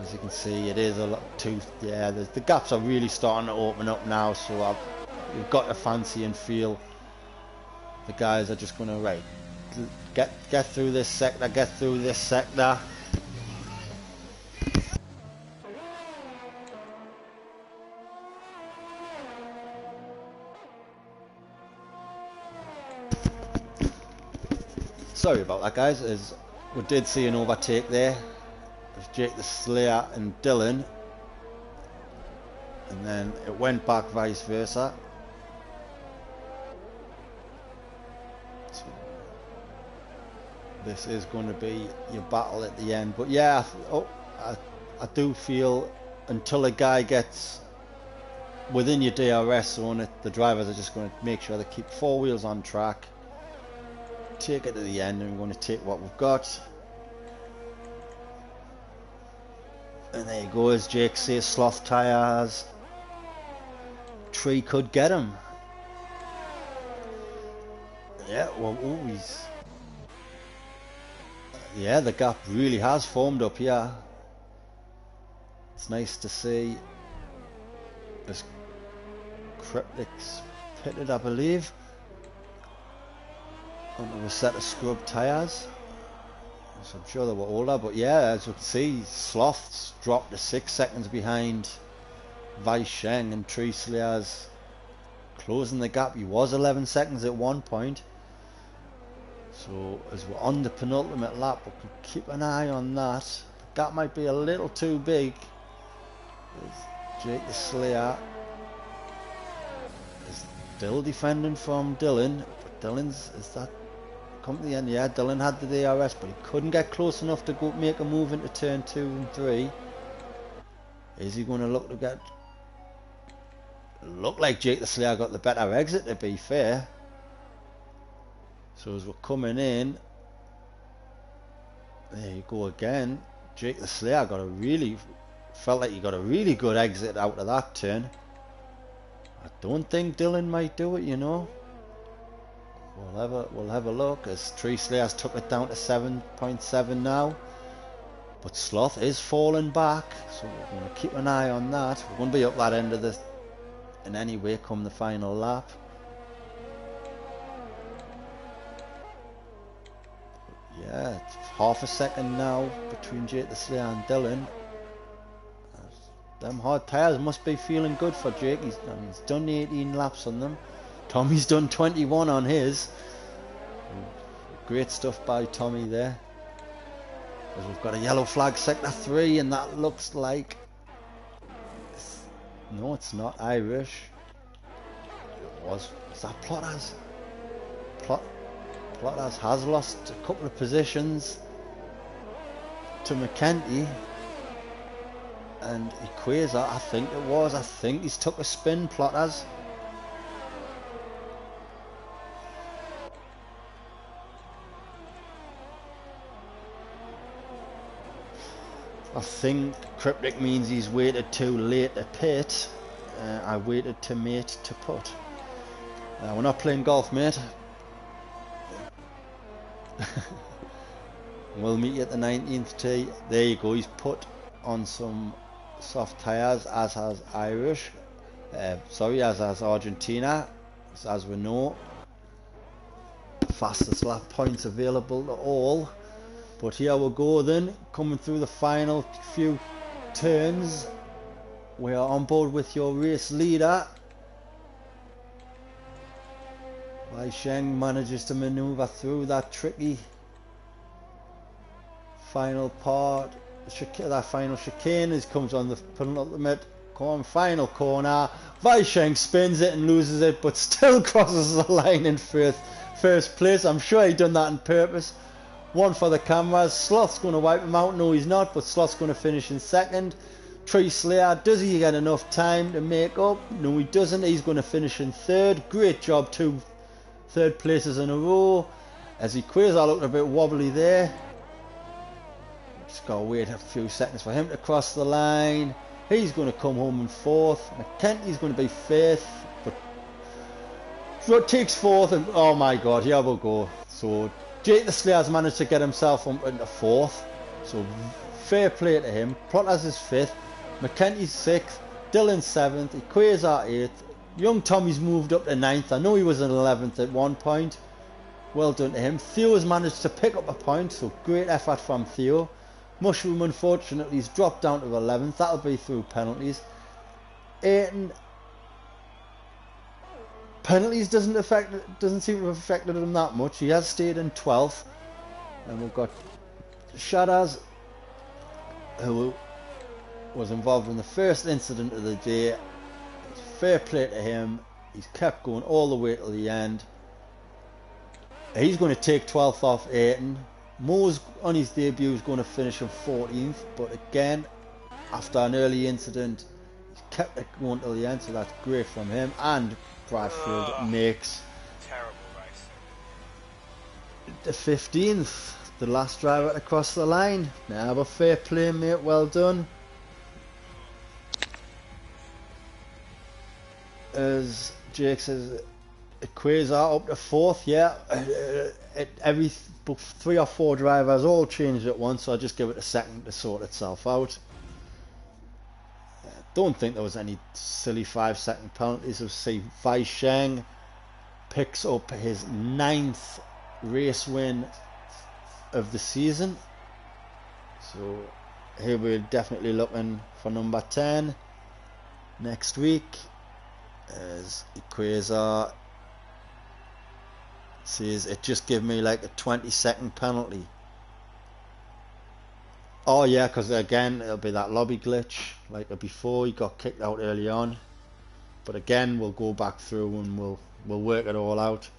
As you can see, it is a lot too, yeah, the gaps are really starting to open up now, so you've got to fancy and feel the guys are just going to, right, get through this sector, get through this sector. Sorry about that, guys, as we did see an overtake there of Jake the Slayer and Dylan, and then it went back vice versa. So this is going to be your battle at the end, but yeah, I do feel until a guy gets within your DRS zone, the drivers are just going to make sure they keep 4 wheels on track, take it to the end, and we're going to take what we've got. And there you go, as Jake says, sloth tyres. Tree could get him. Yeah, well, always. Yeah, the gap really has formed up here. It's nice to see. This Cryptic's pitted, I believe, onto a set of scrub tyres. So I'm sure they were older, but yeah, as you can see, Sloth's dropped to 6 seconds behind Wei Sheng, and Tree Slayer's closing the gap. He was 11 seconds at one point. So as we're on the penultimate lap, we can keep an eye on that. The gap might be a little too big. Jake the Slayer is still defending from Dylan, but Dylan's, is that come to the end? Yeah, Dylan had the DRS, but he couldn't get close enough to go make a move into turn 2 and 3. Is he going to look to get... Look like Jake the Slayer got the better exit, to be fair. So as we're coming in, there you go again. Jake the Slayer got a really... Felt like he got a really good exit out of that turn. I don't think Dylan might do it, you know. We'll have a look as Tree Slayers took it down to 7.7 now. But Sloth is falling back, so we're going to keep an eye on that. We're going to be up that end of this in any way come the final lap. Yeah, it's half a second now between Jake the Slayer and Dylan. Them hard tyres must be feeling good for Jake. He's done 18 laps on them. Tommy's done 21 on his. Great stuff by Tommy there. As we've got a yellow flag, sector 3, and that looks like... No, it's not Irish. It was. Is that Plotters? Plotters has lost a couple of positions to McKenty. And Equator, I think he's took a spin, Plotters. I think Cryptic means he's waited too late to pit. I waited to mate to put. We're not playing golf, mate. We'll meet you at the 19th tee. There you go, he's put on some soft tyres, as has Irish. As has Argentina, as we know. Fastest lap points available to all. But here we go then, coming through the final few turns. We are on board with your race leader. Wei Sheng manages to manoeuvre through that tricky final part. That final chicane as comes on the penultimate final corner. Wei Sheng spins it and loses it, but still crosses the line in first place. I'm sure he done that on purpose. One for the cameras. Sloth's going to wipe him out. No, he's not, but Sloth's going to finish in second. Tree Slayer, does he get enough time to make up? No, he doesn't. He's going to finish in third. Great job, 2 third places in a row. As Equator looking a bit wobbly there. Just got to wait a few seconds for him to cross the line. He's going to come home in fourth. McKenty's going to be fifth, but takes fourth, and oh my god, here we'll go. So Jake the Slayer's managed to get himself up into fourth, so fair play to him. Plotters is fifth, McKenty's sixth, Dylan seventh, Equator eighth, young Tommy's moved up to ninth. I know he was in 11th at one point. Well done to him. Theo's managed to pick up a point, so great effort from Theo. Mushroom unfortunately has dropped down to 11th. That'll be through penalties. Aiton, penalties doesn't seem to have affected him that much. He has stayed in 12th. And we've got Shadas, who was involved in the first incident of the day. Fair play to him. He's kept going all the way till the end. He's going to take 12th off Aiton. Mo's on his debut is going to finish in 14th, but again, after an early incident, he's kept it going till the end, so that's great from him. And Bradfield makes terrible race. The 15th, the last driver to cross the line. Now, but fair play, mate, well done. As Jake says, Equator up to fourth, yeah. Every 3 or 4 drivers all changed at once, so I'll just give it a second to sort itself out. Don't think there was any silly 5-second penalties. We'll see Wei Sheng picks up his 9th race win of the season, so here we're definitely looking for number 10 next week. As Equator says, it just gave me like a 20-second penalty. Oh yeah, because again it'll be that lobby glitch like before. He got kicked out early on, but again we'll go back through and we'll work it all out.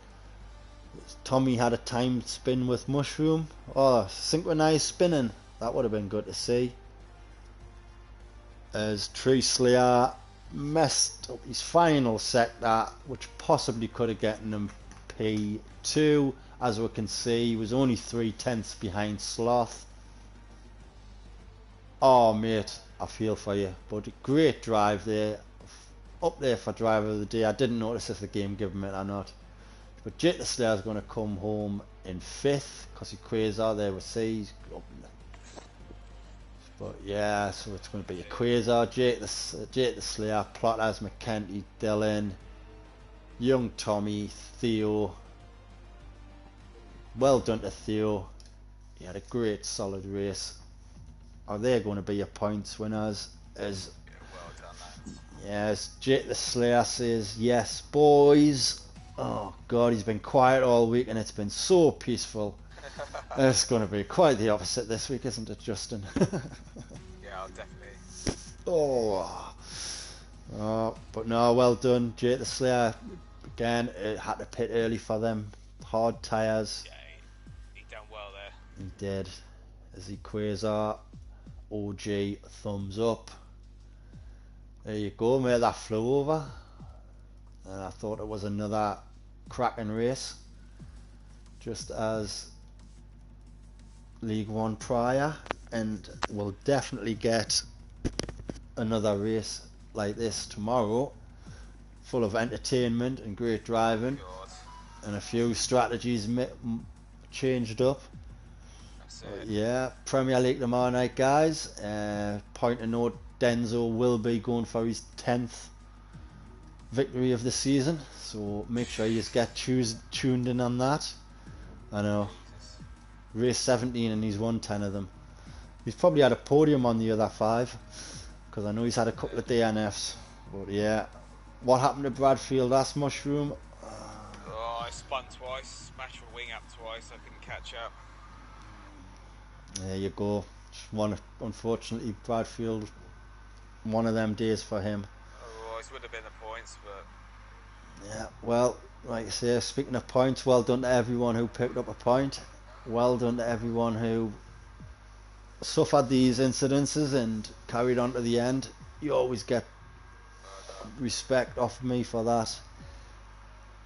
Tommy had a timed spin with Mushroom. Oh, synchronized spinning, that would have been good to see. As Tree Slayer messed up his final sector, which possibly could have gotten him P2. As we can see, he was only 3/10 behind Sloth. Oh mate, I feel for you, but a great drive there, up there for driver of the day. I didn't notice if the game gave him it or not, but Jake the Slayer's going to come home in 5th because Equator there we see. But yeah, so it's going to be Equator, Jake the Slayer, Plotters, McKenty, Dylan, young Tommy, Theo. Well done to Theo. He had a great solid race. Are they going to be your points winners? As Well done, yes, Jake the Slayer says yes, boys. Oh God, he's been quiet all week and it's been so peaceful. It's going to be quite the opposite this week, isn't it, Justin? Yeah, I'll definitely. Oh, but no, well done, Jake the Slayer. Again, it had to pit early for them hard tyres. Yeah, he done well there. He did. As he Quasar, OG, thumbs up. There you go, mate, that flew over. And I thought it was another cracking race. Just as League One prior. And we'll definitely get another race like this tomorrow. Full of entertainment and great driving. God. And a few strategies changed up. Yeah, Premier League tomorrow night, guys. Point of note, Denzo will be going for his 10th victory of the season, so make sure you get tuned in on that. I know, race 17 and he's won 10 of them. He's probably had a podium on the other 5, because I know he's had a couple of DNFs. But yeah, what happened to Bradfield? That's Mushroom. Oh, I spun twice, smashed my wing up twice, I couldn't catch up. There you go. Just one, unfortunately, Bradfield, one of them days for him. Otherwise would have been the points, but yeah, well, like I say, speaking of points, well done to everyone who picked up a point. Well done to everyone who suffered these incidences and carried on to the end. You always get respect off me for that.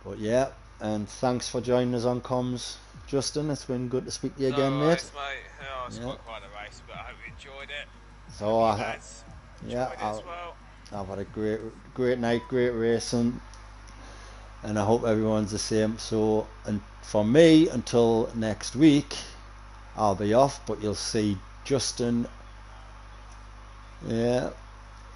But yeah, and thanks for joining us on comms, Justin. It's been good to speak to you again, mate. Race, mate. Oh, it's quite a race, but I hope you enjoyed it. So I've had a great night, great racing, and I hope everyone's the same. So, and for me, until next week, I'll be off, but you'll see Justin. Yeah,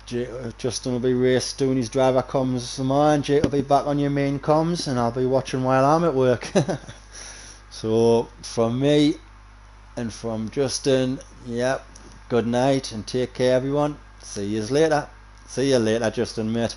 Justin will be race doing his driver comms tomorrow, and Jake will be back on your main comms, and I'll be watching while I'm at work. So from me and from Justin, yep, good night and take care, everyone. See you later. See you later, Justin, mate.